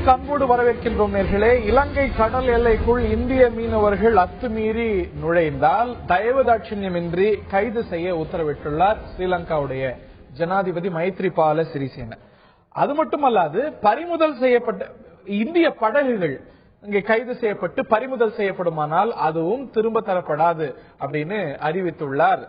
நிகழ்ச்சிக்கு அன்போடு வரவேற்கின்றோம் நேர்களே. இலங்கை கடல் எல்லைக்குள் இந்திய மீனவர்கள் அத்துமீறி நுழைந்தால் தயவு தாட்சியமின்றி கைது செய்ய உத்தரவிட்டுள்ளார் ஸ்ரீலங்காவுடைய ஜனாதிபதி மைத்ரிபால சிறிசேன. அது மட்டுமல்லாது பறிமுதல் செய்யப்பட்ட இந்திய படகுகள் இங்கே கைது செய்யப்பட்டு பறிமுதல் செய்யப்படுமானால் அதுவும் திரும்ப தரப்படாது அப்படின்னு அறிவித்துள்ளார்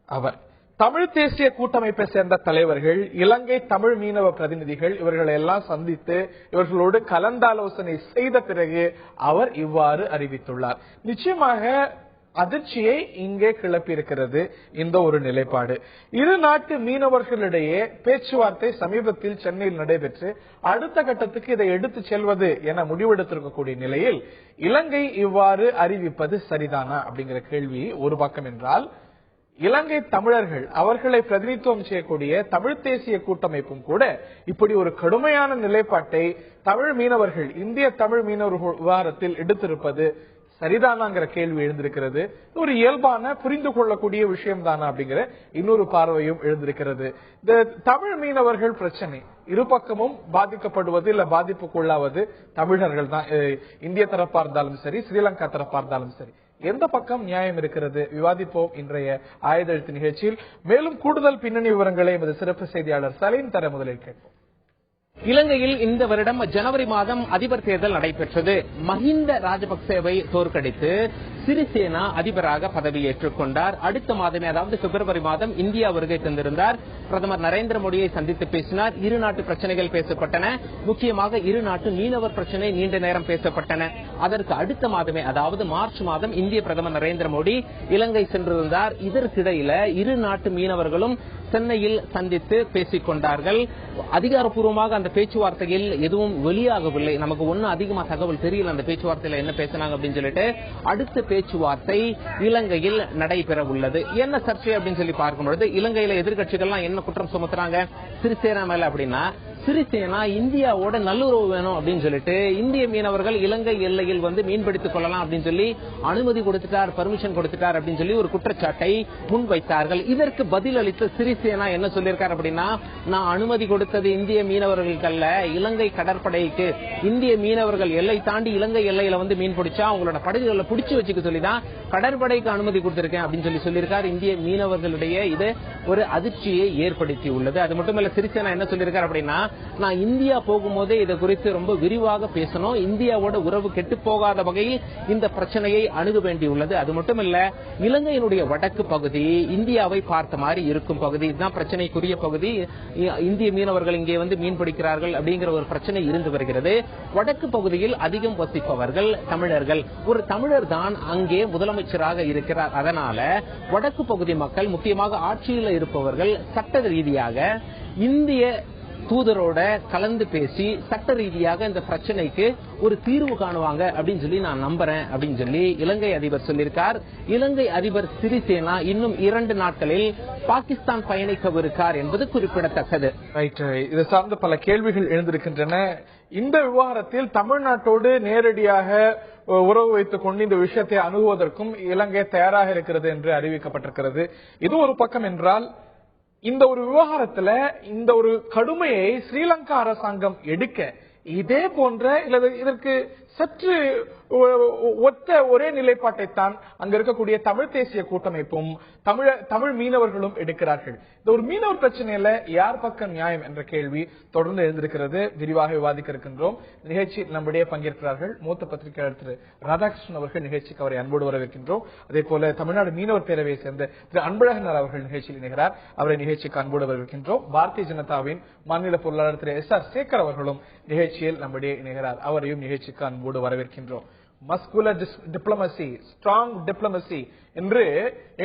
அவர். தமிழ் தேசிய கூட்டமைப்பை சேர்ந்த தலைவர்கள், இலங்கை தமிழ் மீனவ பிரதிநிதிகள் இவர்களை எல்லாம் சந்தித்து இவர்களோடு கலந்தாலோசனை செய்த பிறகு அவர் இவ்வாறு அறிவித்துள்ளார். நிச்சயமாக அதிர்ச்சியை இங்கே கிளப்பியிருக்கிறது இந்த ஒரு நிலைப்பாடு. இரு நாட்டு மீனவர்களிடையே பேச்சுவார்த்தை சமீபத்தில் சென்னையில் நடைபெற்று அடுத்த கட்டத்துக்கு இதை எடுத்து செல்வது என முடிவெடுத்திருக்கக்கூடிய நிலையில் இலங்கை இவ்வாறு அறிவிப்பது சரிதானா அப்படிங்கிற கேள்வி ஒரு பக்கம் என்றால், இலங்கை தமிழர்கள் அவர்களை பிரதிநிதித்துவம் செய்யக்கூடிய தமிழ் தேசிய கூட்டமைப்பும் கூட இப்படி ஒரு கடுமையான நிலைப்பாட்டை தமிழ் மீனவர்கள் இந்திய தமிழ் மீனவர்கள் விவகாரத்தில் எடுத்திருப்பது சரிதானாங்கிற கேள்வி எழுந்திருக்கிறது. ஒரு இயல்பான புரிந்து கொள்ளக்கூடிய விஷயம் தானா அப்படிங்கிற இன்னொரு பார்வையும் எழுந்திருக்கிறது. இந்த தமிழ் மீனவர்கள் பிரச்சனை இரு பக்கமும் பாதிக்கப்படுவது இல்ல பாதிப்புக்குள்ளாவது தமிழர்கள் தான். இந்திய தரப்பா இருந்தாலும் சரி, ஸ்ரீலங்கா தரப்பா இருந்தாலும் சரி, எந்த பக்கம் நியாயம் இருக்கிறது விவாதிப்போம் இன்றைய ஆயுதெழுத்து நிகழ்ச்சியில். மேலும் கூடுதல் பின்னணி விவரங்களை எமது சிறப்பு செய்தியாளர் சலீம் தர முதலில் கேட்போம். இலங்கையில் இந்த வருடம் ஜனவரி மாதம் அதிபர் தேர்தல் நடைபெற்றது. மஹிந்த ராஜபக்சேவை தோற்கடித்து சிறிசேனா அதிபராக பதவியேற்றுக் கொண்டார். அடுத்த மாதமே, அதாவது பிப்ரவரி மாதம் இந்தியா வருகை தந்திருந்தார். பிரதமர் நரேந்திர மோடியை சந்தித்து பேசினார். இரு நாட்டு பிரச்சனைகள் பேசப்பட்டன. முக்கியமாக இரு நாட்டு மீனவர் பிரச்சனை நீண்ட நேரம் பேசப்பட்டன. அதற்கு அடுத்த மாதமே, அதாவது மார்ச் மாதம் இந்திய பிரதமர் நரேந்திர மோடி இலங்கை சென்றிருந்தார். இதற்கிடையில இரு நாட்டு மீனவர்களும் சென்னையில் சந்தித்து பேசிக் கொண்டார்கள். அதிகாரப்பூர்வமாக அந்த பேச்சுவார்த்தையில் எதுவும் வெளியாகவில்லை. நமக்கு ஒன்னும் அதிகமா தகவல் தெரியல அந்த பேச்சுவார்த்தையில என்ன பேசினாங்க அப்படின்னு சொல்லிட்டு. அடுத்த பேச்சுவார்த்தை இலங்கையில் நடைபெற உள்ளது. என்ன சர்ச்சை அப்படின்னு சொல்லி பார்க்கும்பொழுது, இலங்கையில எதிர்கட்சிகள்லாம் என்ன குற்றம் சுமத்துறாங்க சிறிசேனா மேல அப்படின்னா, சிறிசேனா இந்தியாவோட நல்லுறவு வேணும் அப்படின்னு சொல்லிட்டு இந்திய மீனவர்கள் இலங்கை எல்லையில் வந்து மீன்பிடித்துக் கொள்ளலாம் அப்படின்னு சொல்லி அனுமதி கொடுத்துட்டார், பர்மிஷன் கொடுத்துட்டார் அப்படின்னு சொல்லி ஒரு குற்றச்சாட்டை முன்வைத்தார்கள். இதற்கு பதில் அளித்த சிறிசேனா என்ன சொல்லியிருக்கார் அப்படின்னா, நான் அனுமதி கொடுத்தது இந்திய மீனவர்களுக்கல்ல, இலங்கை கடற்படைக்கு. இந்திய மீனவர்கள் எல்லை தாண்டி இலங்கை எல்லையில வந்து மீன் பிடிச்சா அவங்களோட படகுகளை பிடிச்சு வச்சுக்க சொல்லிதான் கடற்படைக்கு அனுமதி கொடுத்திருக்கேன் அப்படின்னு சொல்லியிருக்கார். இந்திய மீனவர்களிடையே இது ஒரு அதிர்ச்சியை ஏற்படுத்தி உள்ளது. அது மட்டுமல்ல, சிறிசேனா என்ன சொல்லியிருக்கார் அப்படின்னா, நான் இந்தியா போகும்போதே இதை குறித்து ரொம்ப விரிவாக பேசணும், இந்தியாவோட உறவு கெட்டு போகாத வகையில் இந்த பிரச்சனையை அணுக வேண்டியுள்ளது. அது மட்டுமல்ல, இலங்கையினுடைய வடக்கு பகுதி இந்தியாவை பார்த்த மாதிரி இருக்கும் பகுதி, இதுதான் பிரச்சனைக்குரிய பகுதி. இந்திய மீனவர்கள் இங்கே வந்து மீன் பிடிக்கிறார்கள் அப்படிங்கிற ஒரு பிரச்சனை இருந்து வருகிறது. வடக்கு பகுதியில் அதிகம் வசிப்பவர்கள் தமிழர்கள். ஒரு தமிழர் தான் அங்கே முதலமைச்சராக இருக்கிறார். அதனால வடக்கு பகுதி மக்கள், முக்கியமாக ஆட்சியில் இருப்பவர்கள், சட்ட ரீதியாக இந்திய தூதரோட கலந்து பேசி சட்ட ரீதியாக இந்த பிரச்சனைக்கு ஒரு தீர்வு காணுவாங்க அப்படின்னு சொல்லி நான் நம்புறேன் அப்படின்னு சொல்லி இலங்கை அதிபர் சொல்லியிருக்கார். இலங்கை அதிபர் சிறிசேனா இன்னும் 2 நாட்களில் பாகிஸ்தான் பயணிக்கவிருக்கார் என்பது குறிப்பிடத்தக்கது. இது சார்ந்த பல கேள்விகள் எழுந்திருக்கின்றன. இந்த விவகாரத்தில் தமிழ்நாட்டோடு நேரடியாக உறவு வைத்துக் கொண்டு இந்த விஷயத்தை அணுகுவதற்கும் இலங்கை தயாராக இருக்கிறது என்று அறிவிக்கப்பட்டிருக்கிறது. இது ஒரு பக்கம் என்றால், இந்த ஒரு விவகாரத்துல இந்த ஒரு கடுமையை ஸ்ரீலங்கா அரசாங்கம் எடுக்க இதே போன்ற இல்லது இதற்கு சற்று ஒத்த ஒரே நிலைப்பாட்டைத்தான் அங்க இருக்கக்கூடிய தமிழ் தேசிய கூட்டமைப்பும் தமிழ் மீனவர்களும் எடுக்கிறார்கள். இந்த ஒரு மீனவர் பிரச்சனையில யார் பக்கம் நியாயம் என்ற கேள்வி தொடர்ந்து எழுந்திருக்கிறது. விரிவாக விவாதிக்க இருக்கின்றோம். நிகழ்ச்சி நம்முடைய பங்கேற்கிறார்கள். மூத்த பத்திரிகையாளர் திரு ராதாகிருஷ்ணன் அவர்கள் நிகழ்ச்சிக்கு அவரை அன்போடு வரவேற்கின்றோம். அதே போல தமிழ்நாடு மீனவர் பேரவையை சேர்ந்த திரு அன்பழகனார் அவர்கள் நிகழ்ச்சியில் இணைகிறார். அவரை நிகழ்ச்சிக்கு அன்போடு வரவேற்கின்றோம். பாரதிய ஜனதாவின் மாநில பொருளாளர் திரு SR சேகர் அவர்களும் நிகழ்ச்சியில் நம்முடைய இணைகிறார். அவரையும் நிகழ்ச்சிக்கு அன்போடு வரவேற்கின்றோம். மஸ்குலர் டிப்ளமசி, ஸ்ட்ராங் டிப்ளமசி என்று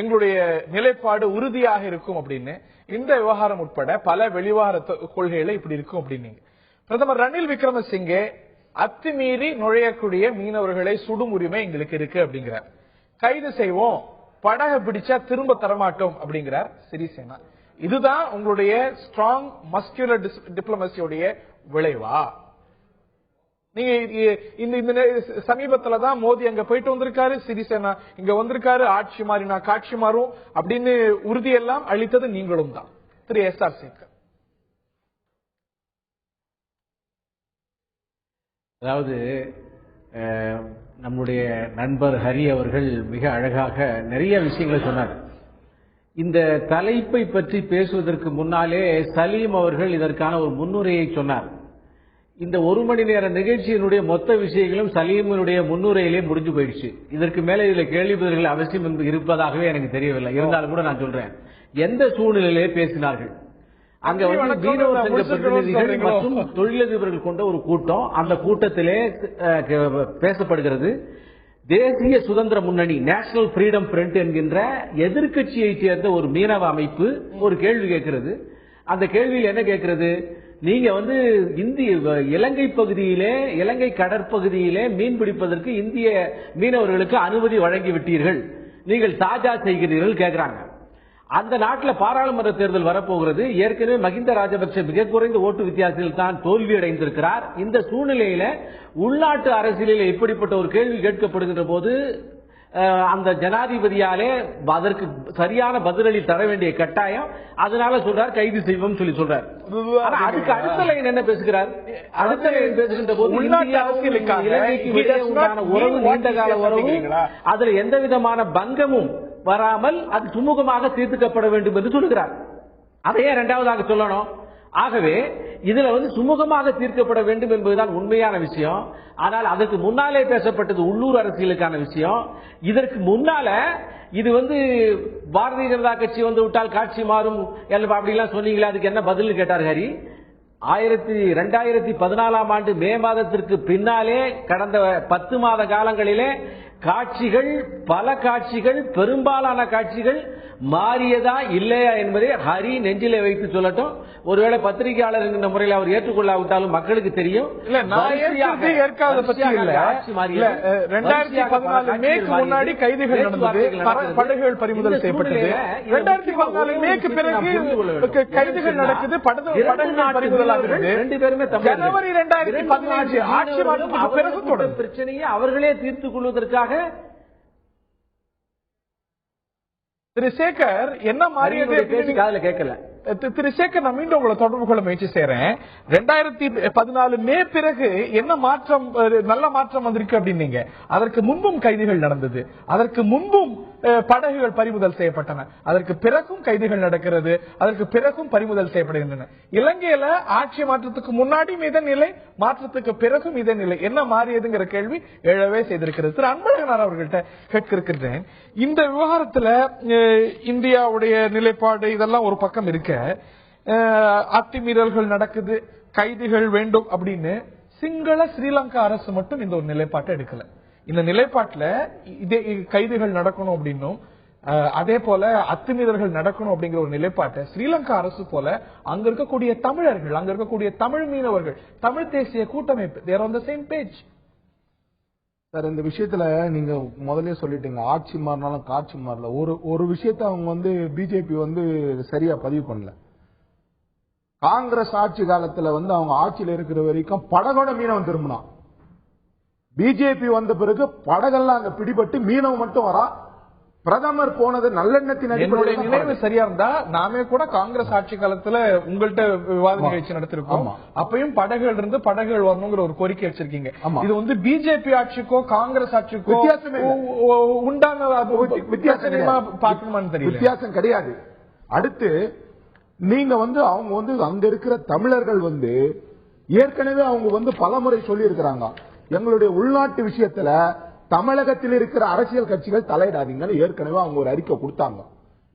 எங்களுடைய நிலைப்பாடு உறுதியாக இருக்கும் அப்படின்னு, இந்த விவகாரம் உட்பட பல வெளிவார கொள்கைகளை இப்படி இருக்கும் அப்படின்னு பிரதமர் ரணில் விக்ரமசிங்கே அத்துமீறி நுழையக்கூடிய மீனவர்களை சுடும் உரிமை எங்களுக்கு இருக்கு அப்படிங்கிறார். கைது செய்வோம், படகு பிடிச்சா திரும்ப தரமாட்டோம் அப்படிங்கிறார் சிறிசேனா. இதுதான் உங்களுடைய ஸ்ட்ராங் மஸ்குலர் டிப்ளமசியோடைய விளைவா? நீங்க இந்த சமீபத்துலதான் மோடி அங்க போயிட்டு வந்திருக்காரு, சிறிசேனா இங்க வந்திருக்காரு, ஆட்சி மாறினா காட்சி மாறும் அப்படின்னு உறுதியெல்லாம் அளித்தது நீங்களும் தான். திரு SR சேகர். அதாவது நம்முடைய நண்பர் ஹரி அவர்கள் மிக அழகாக நிறைய விஷயங்களை சொன்னார். இந்த தலைப்பை பற்றி பேசுவதற்கு முன்னாலே சலீம் அவர்கள் இதற்கான ஒரு முன்னுரையை சொன்னார். இந்த ஒரு மணி நேர நிகழ்ச்சியினுடைய மொத்த விஷயங்களும் சலீமினுடைய முன்னுரையிலே முடிஞ்சு போயிடுச்சு. இதற்கு மேலே இதுல கேள்வி பதில்கள் அவசியம் இருப்பதாகவே எனக்கு தெரியவில்லை. இருந்தாலும் கூட நான் சொல்றேன், எந்த சூழ்நிலையிலே பேசினார்கள். அங்க வந்து மீனவ சங்க பிரதிநிதிகள் மற்றும் தொழிலதிபர்கள் கொண்ட ஒரு கூட்டம், அந்த கூட்டத்திலே பேசப்படுகிறது தேசிய சுதந்திர முன்னணி நேஷனல் ஃப்ரீடம் ஃப்ரண்ட் என்கின்ற எதிர்க்கட்சியை சேர்ந்த ஒரு மீனவ அமைப்பு ஒரு கேள்வி கேட்கிறது. அந்த கேள்வியில் என்ன கேட்கிறது, நீங்க வந்து இலங்கை பகுதியிலே, இலங்கை கடற்பகுதியிலே மீன் பிடிப்பதற்கு இந்திய மீனவர்களுக்கு அனுமதி வழங்கி விட்டீர்கள், நீங்கள் தாஜா செய்கிறீர்கள் கேட்கிறாங்க. அந்த நாட்டில் பாராளுமன்ற தேர்தல் வரப்போகிறது. ஏற்கனவே மஹிந்த ராஜபக்சே மிக குறைந்த ஓட்டு வித்தியாசத்தில் தான் தோல்வி அடைந்திருக்கிறார். இந்த சூழ்நிலையில உள்நாட்டு அரசியலில் இப்படிப்பட்ட ஒரு கேள்வி கேட்கப்படுகின்ற போது அந்த ஜனாதிபதியாலே அதற்கு சரியான பதிலளி தர வேண்டிய கட்டாயம், அதனால சொல்றார் கைது செய்வோம் சொல்லி சொல்றார். அதுக்கு அடுத்த லைன் என்ன பேசுகிறார், அடுத்த லைன் பேசுகின்ற போது உள்நாட்டு அரசியலுக்காக இலங்கைக்கு இடையே உண்டான உறவு நீண்ட கால உறவு, அதுல எந்த விதமான பங்கமும் வராமல் அது சுமூகமாக தீர்த்துக்கப்பட வேண்டும் என்று சொல்லுகிறார். அதையே இரண்டாவதாக சொல்லணும். ஆகவே இதுல வந்து சுமூகமாக தீர்க்கப்பட வேண்டும் என்பதுதான் உண்மையான விஷயம். ஆனால் அதற்கு முன்னாலே பேசப்பட்டது உள்ளூர் அரசியலுக்கான விஷயம். இதற்கு முன்னால இது வந்து பாரதிய ஜனதா கட்சி வந்து விட்டால் காட்சி மாறும் அப்படிலாம் சொன்னீங்களா, அதுக்கு என்ன பதில் கேட்டார் ஹரி. 2014 ஆண்டு மே மாதத்திற்கு பின்னாலே கடந்த 10 மாத காலங்களிலே காட்சிகள், பல காட்சிகள், பெரும்பாலான காட்சிகள் மாறியதா இல்லையா என்பதை ஹரி நெஞ்சிலே வைத்து சொல்லட்டும். ஒருவேளை பத்திரிகையாளர் என்கிற முறையில் அவர் ஏற்றுக்கொள்ளாவிட்டாலும் மக்களுக்கு தெரியும். இல்ல, நான் ஏற்காத பற்றி இல்ல. 2014 மேக்கு முன்னாடி கைதுகள் நடந்தது, படகுகள் பறிமுதல் செய்யப்பட்டது. 2014 மேக்கு பிறகு கைதுகள் நடக்குது, படகுகள் பறிமுதல் ஆகிறது. ரெண்டு பேருமே ஜனவரி 2015 ஆட்சி மாற்றத்துக்கு பிறகு தொடர் பிரச்சனையை அவர்களே தீர்த்துக் கொள்வதற்காக திரு சேகர் என்ன மாறியது கேட்கல. திரு சேகர், நான் மீண்டும் உங்களை தொடர்பு கொள்ள முயற்சி செய்யறேன். 2014 மே பிறகு என்ன மாற்றம், நல்ல மாற்றம் வந்திருக்கு அப்படின்னீங்க. அதற்கு முன்பும் கைதுகள் நடந்தது, அதற்கு முன்பும் படகுகள் பறிமுதல் செய்யப்பட்டன, அதற்கு பிறகும் கைதுகள் நடக்கிறது, அதற்கு பிறகும் பறிமுதல் செய்யப்படுகின்றன. இலங்கையில ஆட்சி மாற்றத்துக்கு முன்னாடியும் இதே நிலை, மாற்றத்துக்கு பிறகும் இதே நிலை. என்ன மாறியதுங்கிற கேள்வி எழவே செய்திருக்கிறது. திரு அன்பழகனார் அவர்கள்ட்ட கேட்க இருக்கின்றேன், இந்த விவகாரத்துல இந்தியாவுடைய நிலைப்பாடு இதெல்லாம் ஒரு பக்கம் இருக்க, அத்துமீறல்கள் நடக்குது, கைதுகள் வேண்டும் அப்படின்னு சிங்கள ஸ்ரீலங்கா அரசு மட்டும் இந்த ஒரு நிலைப்பாட்டை எடுக்கல. இந்த நிலைப்பாட்டுல இதே கைதுகள் நடக்கணும் அப்படின்னும், அதே போல அத்துமீறல்கள் நடக்கணும் அப்படிங்கிற ஒரு நிலைப்பாட்டை ஸ்ரீலங்கா அரசு போல அங்க இருக்கக்கூடிய தமிழர்கள், அங்க இருக்கக்கூடிய தமிழ் மீனவர்கள், தமிழ் தேசிய கூட்டமைப்பு, they are on the same page. Sir, இந்த விஷயத்துல நீங்க முதல்ல சொல்லிட்டீங்க, ஆட்சி மாறினாலும் காட்சி மாறல. ஒரு விஷயத்த அவங்க வந்து பிஜேபி வந்து சரியா பதிவு பண்ணல. காங்கிரஸ் ஆட்சி காலத்துல வந்து அவங்க ஆட்சியில் இருக்கிற வரைக்கும் படகோட மீனவன் திரும்பினான். பிஜேபி வந்த பிறகு படகெல்லாம் அங்க பிடிபட்டு மீனவன் மட்டும் வரா. பிரதமர் போனது நல்லெண்ணத்தின் அடிப்படையில். நினைவு சரியா இருந்தா நாமே கூட காங்கிரஸ் ஆட்சி காலத்துல உங்கள்கிட்ட விவாத நிகழ்ச்சி நடத்திருக்கோம். அப்பயும் படகுகள் இருந்து படகுகள் வரணுங்கிற ஒரு கோரிக்கை வச்சிருக்கீங்க. இது வந்து பிஜேபி ஆட்சிக்கோ காங்கிரஸ் ஆட்சிக்கோ உண்டான வித்தியாசமா பார்க்கணுமான்னு தெரியல. வித்தியாசம் கிடையாது. அடுத்து நீங்க வந்து அவங்க வந்து அங்க இருக்கிற தமிழர்கள் வந்து ஏற்கனவே அவங்க வந்து பலமுறை சொல்லி இருக்கிறாங்க, எங்களுடைய உள்நாட்டு விஷயத்துல தமிழகத்தில் இருக்கிற அரசியல் கட்சிகள் தலையிடாதீங்கன்னு ஏற்கனவே அவங்க ஒரு அறிக்கை கொடுத்தாங்க.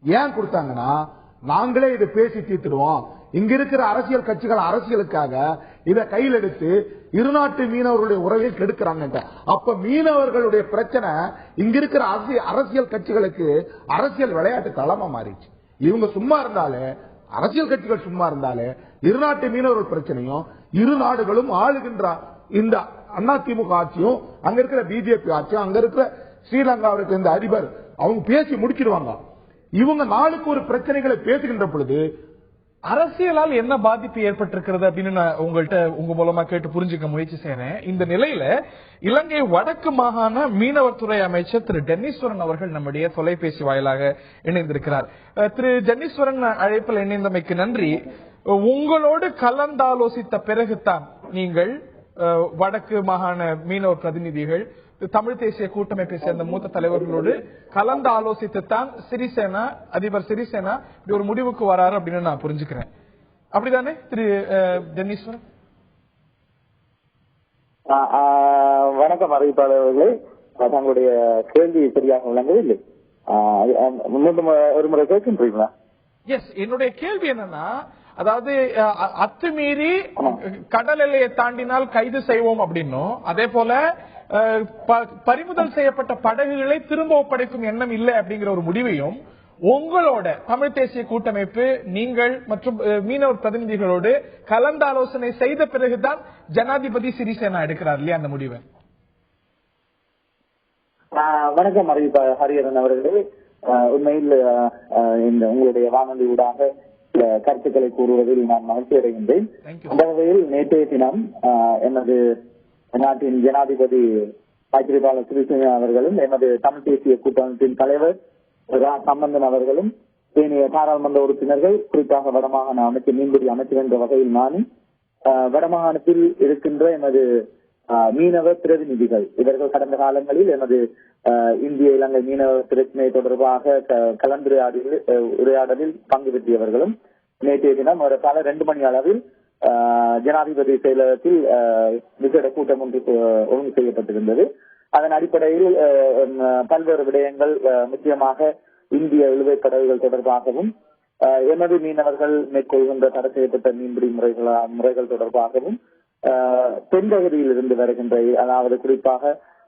ஏன் கொடுத்தாங்கன்னா, நாங்களே இதை பேசி தீர்த்துடுவோம், இங்க இருக்கிற அரசியல் கட்சிகள் அரசியலுக்காக இதை கையில் எடுத்து இருநாட்டு மீனவர்களுடைய உறவை கெடுக்கிறாங்க. அப்ப மீனவர்களுடைய பிரச்சனை இங்க இருக்கிற அரசியல் கட்சிகளுக்கு அரசியல் விளையாட்டு தளமா மாறிச்சு. இவங்க சும்மா இருந்தாலே, அரசியல் கட்சிகள் சும்மா இருந்தாலே இருநாட்டு மீனவர்கள் பிரச்சனையும், இரு நாடுகளும் ஆளுகின்ற இந்த அதிமுக ஆட்சியும், அங்க இருக்கிற பிஜேபி ஆட்சியும், அங்க இருக்கிற ஸ்ரீலங்காவுக்கு இந்த அதிபர் அவங்க பேசி முடிச்சிடுவாங்க. இவங்க நாளுக்கு ஒரு பிரச்சனைகளை பேசுகின்ற பொழுது அரசியலால் என்ன பாதிப்பு ஏற்பட்டிருக்கிறது அப்படின்னு நான் உங்க மூலமா கேட்டு புரிஞ்சுக்க முயற்சி செய்யறேன். இந்த நிலையில இலங்கை வடக்கு மாகாண மீனவர் துறை அமைச்சர் திரு டென்னீஸ்வரன் அவர்கள் நம்முடைய தொலைபேசி வாயிலாக இணைந்திருக்கிறார். திரு டென்னீஸ்வரன், அழைப்பில் இணைந்தமைக்கு நன்றி. உங்களோடு கலந்தாலோசித்த பிறகுதான் நீங்கள் வடக்கு மாகாண மீனவர் பிரதிநிதிகள், தமிழ் தேசிய கூட்டமைப்பை சேர்ந்த மூத்த தலைவர்களோடு கலந்து ஆலோசித்துத்தான் சிறிசேனா, அதிபர் சிறிசேனா இப்படி ஒரு முடிவுக்கு வராரு அப்படின்னு நான் புரிஞ்சுக்கிறேன். அப்படிதானே திரு டென்னீஸ்வரன்? வணக்கம் அறிவிப்பாளர்களே, தங்களுடைய கேள்வி சரியாக விளங்கவில்லை. ஒரு முறை கேட்கின்றீங்களா? எஸ், என்னுடைய கேள்வி என்னன்னா, அதாவது அத்துமீறி கடல் எல்லையை தாண்டினால் கைது செய்வோம் அப்படின்னும், அதே போல பறிமுதல் செய்யப்பட்ட படகுகளை திரும்ப ஒப்படைக்கும் எண்ணம் இல்லை அப்படிங்கிற ஒரு முடிவையும் உங்களோட தமிழ் தேசிய கூட்டமைப்பு நீங்கள் மற்றும் மீனவர் பிரதிநிதிகளோடு கலந்து ஆலோசனை செய்த பிறகுதான் ஜனாதிபதி சிறிசேனா எடுக்கிறார் இல்லையா அந்த முடிவை? வணக்கம் ஹரியரன் அவர்களே, உண்மையில் இந்த உங்களுடைய வானொலி ஊடாக கருத்துக்களை கூறுவதில் நான் மகிழ்ச்சி அடைகின்றேன். அந்த வகையில் நேற்றைய தினம் எனது நாட்டின் ஜனாதிபதி மைத்ரிபால சிறிசேனா அவர்களும் எமது தமிழ் தேசிய கூட்டமைப்பின் தலைவர் சம்பந்தன் அவர்களும் ஏனைய பாராளுமன்ற உறுப்பினர்கள், குறிப்பாக வடமாகாண அமைச்சர் மீன்பிடி அமைச்சர் என்ற வகையில் நானும் வடமாகாணத்தில் இருக்கின்ற எமது மீனவ பிரதிநிதிகள், இவர்கள் கடந்த காலங்களில் எமது இந்திய இலங்கை மீனவ பிரச்சினை தொடர்பாக கலந்துரையாடலில் பங்கு பெற்றியவர்களும் நேற்றைய தினம் ஒரு கால 2 மணி அளவில் ஜனாதிபதி செயலகத்தில் விசேட கூட்டம் ஒன்று ஒழுங்கு செய்யப்பட்டிருந்தது. அதன் அடிப்படையில் பல்வேறு விடயங்கள், முக்கியமாக இந்திய இழுவைப் படகுகள் தொடர்பாகவும் எமது மீனவர்கள் மேற்கொள்கின்ற தடை செய்யப்பட்ட மீன்பிடி முறைகள் தொடர்பாகவும் தென்பகுதியில் இருந்து வருகின்ற, அதாவது குறிப்பாக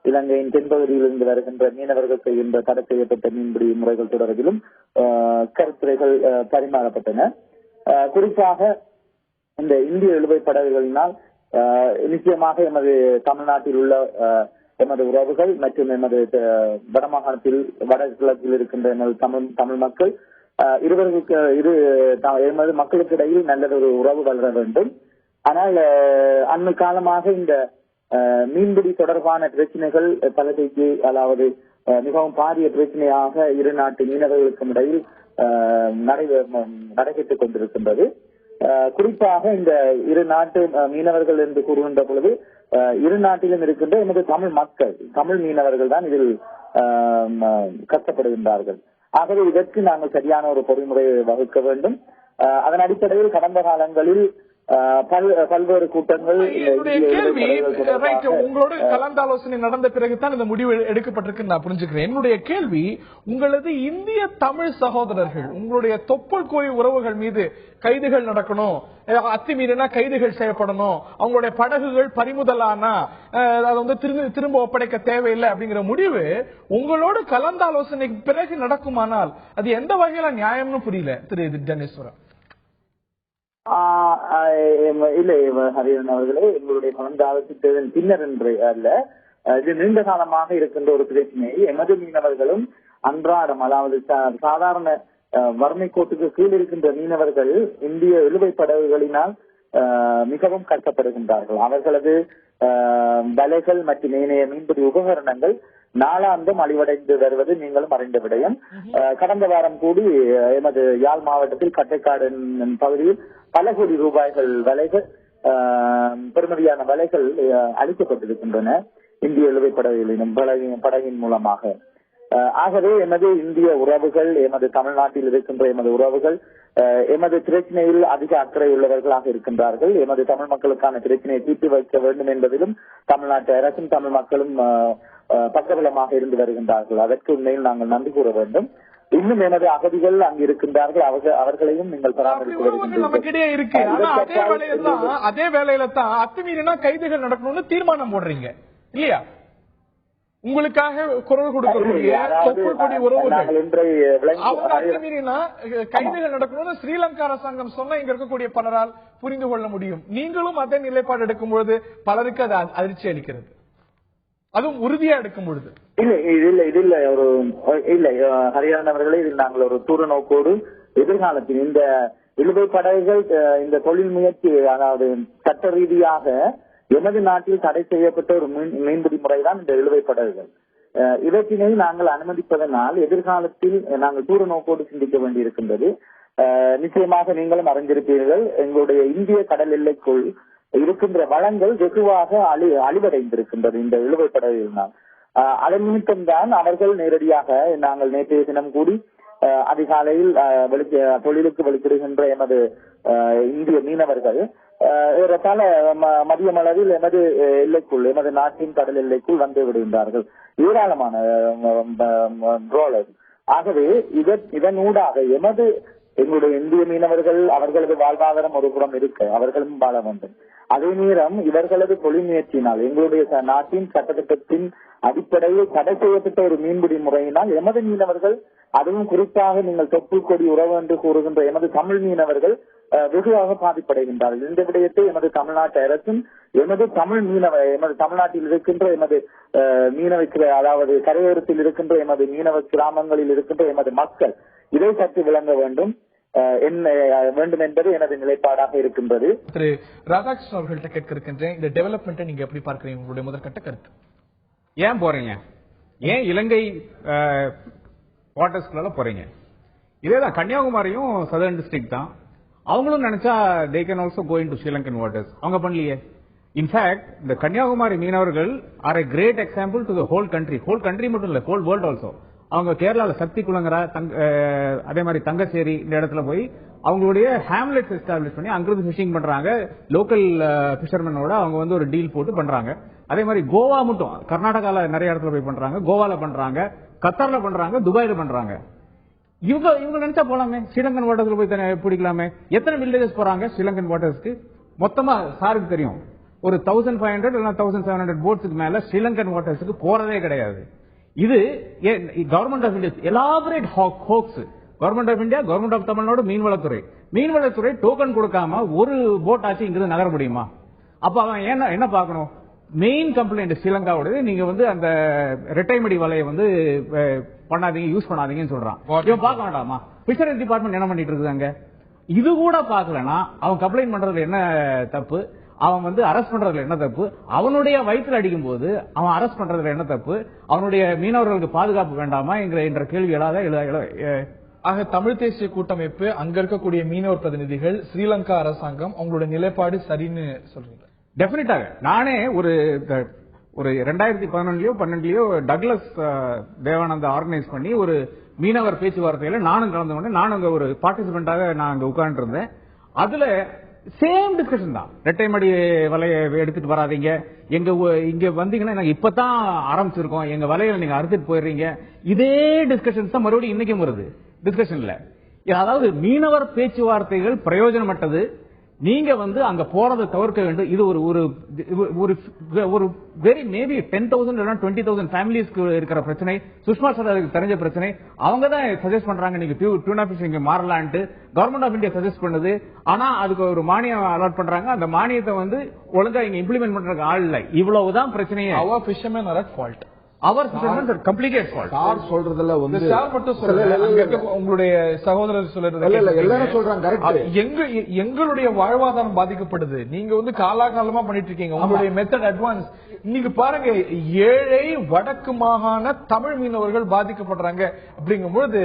இலங்கையின் தென்பகுதியில் இருந்து வருகின்ற மீனவர்கள் செய்கின்ற தடை செய்யப்பட்ட மீன்பிடி முறைகள் தொடர்பிலும் கருத்துரைகள் பரிமாறப்பட்டன. குறிப்பாக இந்த இந்திய இழுவைப் படகுகளினால் நிச்சயமாக எமது தமிழ்நாட்டில் உள்ள எமது உறவுகள் மற்றும் எமது வடமாகாணத்தில் வடகிழக்கில் இருக்கின்ற எமது தமிழ் மக்கள் எமது மக்களுக்கு இடையில் நல்லதொரு உறவு வளர வேண்டும். ஆனால் அண்மை காலமாக இந்த மீன்பிடி தொடர்பான பிரச்சனைகள் பலகைக்கு, அதாவது மிகவும் பாரிய பிரச்சனையாக இரு நாட்டு மீனவர்களுக்கும் இடையில் நடைபெற்றுக் கொண்டிருக்கின்றது. குறிப்பாக இந்த இரு நாட்டு மீனவர்கள் என்று கூறுகின்ற பொழுது இரு நாட்டிலும் இருக்கின்ற எமது தமிழ் மீனவர்கள் தான் இதில் கஷ்டப்படுகின்றார்கள். ஆகவே இதற்கு நாங்கள் சரியான ஒரு பொறிமுறையை வகுக்க வேண்டும். அதன் அடிப்படையில் கடந்த காலங்களில் பல்வேறு கூட்டங்கள், உங்களோட கலந்தாலோசனை நடந்த பிறகுதான் இந்த முடிவு எடுக்கப்பட்டிருக்கு நான் புரிஞ்சுக்கிறேன். என்னுடைய கேள்வி, உங்களது இந்திய தமிழ் சகோதரர்கள், உங்களுடைய தொப்புள் கோழி உறவுகள் மீது கைதுகள் நடக்கணும், அத்துமீறினா கைதுகள் செய்யப்படணும், அவங்களுடைய படகுகள் பறிமுதலானா அதை வந்து திரும்ப ஒப்படைக்க தேவையில்லை அப்படிங்கிற முடிவு உங்களோட கலந்தாலோசனைக்கு பிறகு நடக்குமானால் அது எந்த வகையில நியாயம்னு புரியல திரு டென்னீஸ்வரன். இல்லை ஹரியன் அவர்களே, எங்களுடைய கலந்தாலோசித்ததன் பின்னர் என்று அல்ல, இது நீண்ட காலமாக இருக்கின்ற ஒரு பிரச்சனை. எமது மீனவர்களும் அன்றாடம், அதாவது சாதாரண வறுமை கோட்டுக்கு கீழ் இருக்கின்ற மீனவர்கள் இந்திய இழுவைப் படகுகளினால் மிகவும் கஷ்டப்படுகின்றார்கள். அவர்களது வலைகள் மற்றும் ஏனைய மீன்பிடி உபகரணங்கள் நாளாந்தம் அழிவடைந்து வருவது நீங்களும் அறிந்த விடயம். கடந்த வாரம் கூடி எமது யாழ் மாவட்டத்தில் கட்டைக்காடு பகுதியில் பல கோடி ரூபாய்கள் வலைகள், பெருமதியான வலைகள் அளிக்கப்பட்டிருக்கின்றன இந்திய இழுவைப் படகின் மூலமாக. ஆகவே எமது இந்திய உறவுகள், எமது தமிழ்நாட்டில் இருக்கின்ற எமது உறவுகள் எமது பிரச்சனையில் அதிக அக்கறை உள்ளவர்களாக இருக்கின்றார்கள். எமது தமிழ் மக்களுக்கான பிரச்சனையை தீர்த்து வைக்க வேண்டும் என்பதிலும் தமிழ்நாட்டு அரசும் தமிழ் மக்களும் பக்கபலமாக இருந்து வருகின்றார்கள். அதற்கு உண்மையில் நாங்கள் நன்றி கூற வேண்டும். இன்னும் எனது அகதிகள் அங்கு இருக்கின்றார்கள், அவர்களையும் நீங்கள் அதே வேளையில தான் அத்துமீறினா கைதுகள் நடக்கணும்னு தீர்மானம் போடுறீங்க இல்லையா? உங்களுக்காக குரல் கொடுக்கக்கூடிய உறவுகள் கைதுகள் நடக்கணும்னு ஸ்ரீலங்கா அரசாங்கம் சொன்னா இங்க இருக்கக்கூடிய பலரால் புரிந்து கொள்ள முடியும். நீங்களும் அதே நிலைப்பாடு எடுக்கும் பொழுது பலருக்கு அது அதிர்ச்சி அளிக்கிறது, அதுவும் உறுதியா எடுக்கும் பொழுது. இல்ல ஹரியானவர்களே, இதில் நாங்கள் ஒரு தூர நோக்கோடு எதிர்காலத்தில் இந்த இழுவைப் படகுகள், இந்த தொழில் முயற்சி, அதாவது சட்ட ரீதியாக எமது நாட்டில் தடை செய்யப்பட்ட ஒரு மீன்பிடி முறைதான் இந்த இழுவைப் படகுகள். இவற்றினை நாங்கள் அனுமதிப்பதனால் எதிர்காலத்தில் நாங்கள் தூர நோக்கோடு சிந்திக்க வேண்டியிருக்கின்றது. நிச்சயமாக நீங்களும் அறிந்திருப்பீர்கள், எங்களுடைய இந்திய கடல் எல்லைக்குள் இருக்கின்ற வளங்கள் வெகுவாக அழிவடைந்திருக்கின்றது இந்த இழுவைப்படவினால். அதன் நிமித்தம்தான் அவர்கள் நேரடியாக நாங்கள் நேற்றைய தினம் கூடி அதிகாலையில் தொழிலுக்கு வெளிக்கிடுகின்ற எமது இந்திய மீனவர்கள் ஏறத்தாழ மதியம் அளவில் எமது எல்லைக்குள் எமது நாட்டின் கடல் எல்லைக்குள் வந்து விடுகின்றார்கள் ஏராளமான ட்ரோலர். ஆகவே இதனூடாக எங்களுடைய இந்திய மீனவர்கள் அவர்களது வாழ்வாதாரம் ஒரு புறம் இருக்க அவர்களும் வாழ வேண்டும். அதே நேரம் இவர்களது தொழில் முயற்சியினால் எங்களுடைய நாட்டின் சட்டத்திட்டத்தின் அடிப்படையில் தடை செய்யப்பட்ட ஒரு மீன்பிடி முறையினால் எமது மீனவர்கள், அதுவும் குறிப்பாக நீங்கள் தொப்புள் கொடி உறவு என்று கூறுகின்ற எமது தமிழ் மீனவர்கள் வெகுவாக பாதிப்படைகின்றார்கள். இந்த விடயத்தை எமது தமிழ்நாட்டு அரசும் எமது தமிழ்நாட்டில் இருக்கின்ற எமது மீனவ, அதாவது கரையோரத்தில் இருக்கின்ற எமது மீனவ கிராமங்களில் இருக்கின்ற எமது மக்கள் இதை சற்று விளங்க வேண்டும் என்பது எனது நிலைப்பாடாக இருக்கின்றது. திரு ராதாகிருஷ்ணன் அவர்கள்ட்ட கேட்க இருக்கின்றேன், இந்த டெவலப்மெண்ட்டை நீங்க எப்படி பார்க்கிறீங்க? உங்களுடைய முதற்கட்ட கருத்து. ஏன் போறீங்க? ஏன் இலங்கை வாட்டர்ஸ்குள்ள போறீங்க? இதேதான் கன்னியாகுமரியும் சதர்ன் டிஸ்ட்ரிக்ட் தான். அவங்களும் நினைச்சா they can also go into Sri Lankan waters. அவங்க பண்ணலையே. இன்ஃபேக்ட் இந்த கன்னியாகுமரி மீனவர்கள் R a great example to the whole country. whole country மட்டும் இல்ல, whole world also. அவங்க கேரளால சக்தி குளங்கரா, அதே மாதிரி தங்கச்சேரி இந்த இடத்துல போய் அவங்களுடைய ஹேம்லெட்ஸ் எஸ்டாப்ளிஷ் பண்ணி அங்கிருந்து பிஷிங் பண்றாங்க. லோக்கல் பிஷர்மேனோட அவங்க வந்து ஒரு டீல் போட்டு பண்றாங்க. அதே மாதிரி கோவா மட்டும், கர்நாடகால நிறைய இடத்துல போய் பண்றாங்க, கோவால பண்றாங்க, கத்தார்ல பண்றாங்க, துபாயில பண்றாங்க. இவங்க நினைச்சா போலாமே, ஸ்ரீலங்கன் வாட்டர்ஸ்ல போய் பிடிக்கலாமே. எத்தனை வில்லேஜஸ் போறாங்க ஸ்ரீலங்கன் வாட்டர்ஸ்க்கு? மொத்தமா சாருக்கு தெரியும், ஒரு 1500 இல்ல 1700 போட்ஸுக்கு மேல ஸ்ரீலங்கன் வாட்டர்ஸ்க்கு போறதே கிடையாது. இது government of India elaborate hoax. Government of India, government of Tamil Nadu, மீன்வளத்துறை டோக்கன் கொடுக்காம ஒரு போட் ஆச்சு இங்கிருந்து நகர முடியுமா? அப்ப அவன் என்ன பார்க்கணும்? மெயின் கம்ப்ளைண்ட் ஸ்ரீலங்காவோட, நீங்க வந்து அந்த ரெட்டைமடி வலையை வந்து பண்ணாதீங்க, யூஸ் பண்ணாதீங்கன்னு சொல்றான். இவன் பார்க்க வேண்டாமா? பிஷரிஸ் டிபார்ட்மெண்ட் என்ன பண்ணிட்டு இருக்காங்க? இது கூட பார்க்கலன்னா அவன் கம்ப்ளைண்ட் பண்றதுல என்ன தப்பு? அவன் வந்து அரெஸ்ட் பண்றதுல என்ன தப்பு? அவனுடைய வயிற்றுல அடிக்கும் போது அவன் அரெஸ்ட் பண்றதுல என்ன தப்பு? அவனுடைய மீனவர்களுக்கு பாதுகாப்பு வேண்டாமா என்ற கேள்வி ஆக தமிழ் தேசிய கூட்டமைப்பு, அங்க இருக்கக்கூடிய மீனவர் பிரதிநிதிகள், ஸ்ரீலங்கா அரசாங்கம் அவங்களுடைய நிலைப்பாடு சரின்னு சொல்றீங்க? டெபினட்டாக. நானே ஒரு 2011-12 டக்ளஸ் தேவானந்தா ஆர்கனைஸ் பண்ணி ஒரு மீனவர் பேச்சுவார்த்தையில நானும் கலந்து கொண்டு, நானும் அங்க ஒரு பார்ட்டிசிபென்டாக நான் அங்க உட்கார்ந்து இருந்தேன். அதுல சேம் டிஸ்கஷன் தான். ரெட்டைமடி வலையை எடுத்துட்டு வராதீங்க, இங்க வந்தீங்கன்னா நாங்க இப்பதான் ஆரம்பிச்சிருக்கோம், எங்க வலையில நீங்க அறுத்துட்டு போயிடுறீங்க. இதே டிஸ்கஷன்ஸ் தான் மறுபடியும் இன்னைக்கும் வருது டிஸ்கஷன்ல. அதாவது மீனவர் பேச்சுவார்த்தைகள் பிரயோஜனமற்றது, நீங்க வந்து அங்க போறதை தவிர்க்க வேண்டும். இது ஒரு வெரி மேபி 10,000 இல்ல 20,000 ஃபேமிலிஸ்க்கு இருக்கிற பிரச்சனை, சுஷ்மா ஸ்வராஜுக்கு தெரிஞ்ச பிரச்சனை. அவங்க தான் சஜஸ்ட் பண்றாங்க நீங்க டியூனா ஃபிஷிங் மாறலான்ட்டு. கவர்மெண்ட் ஆஃப் இந்தியா சஜஸ்ட் பண்ணுது. ஆனா அதுக்கு ஒரு மானியம் அலாட் பண்றாங்க. அந்த மானியத்தை வந்து ஒழுங்கா இங்க இம்ப்ளிமெண்ட் பண்றதுக்கு ஆள் இல்லை. இவ்வளவுதான் பிரச்சனையே. அவர் ஃபிஷர்மேன் ஆர் அட் ஃபால்ட். உங்களுடைய சகோதரர் சொல்றது எங்களுடைய வாழ்வாதாரம் பாதிக்கப்படுது. நீங்க வந்து காலாகாலமா பண்ணிட்டு இருக்கீங்க உங்களுடைய மெத்தட் அட்வான்ஸ். நீங்க பாருங்க, ஏழை வடக்கு மாகாண தமிழ் மீனவர்கள் பாதிக்கப்படுறாங்க அப்படிங்கும்போது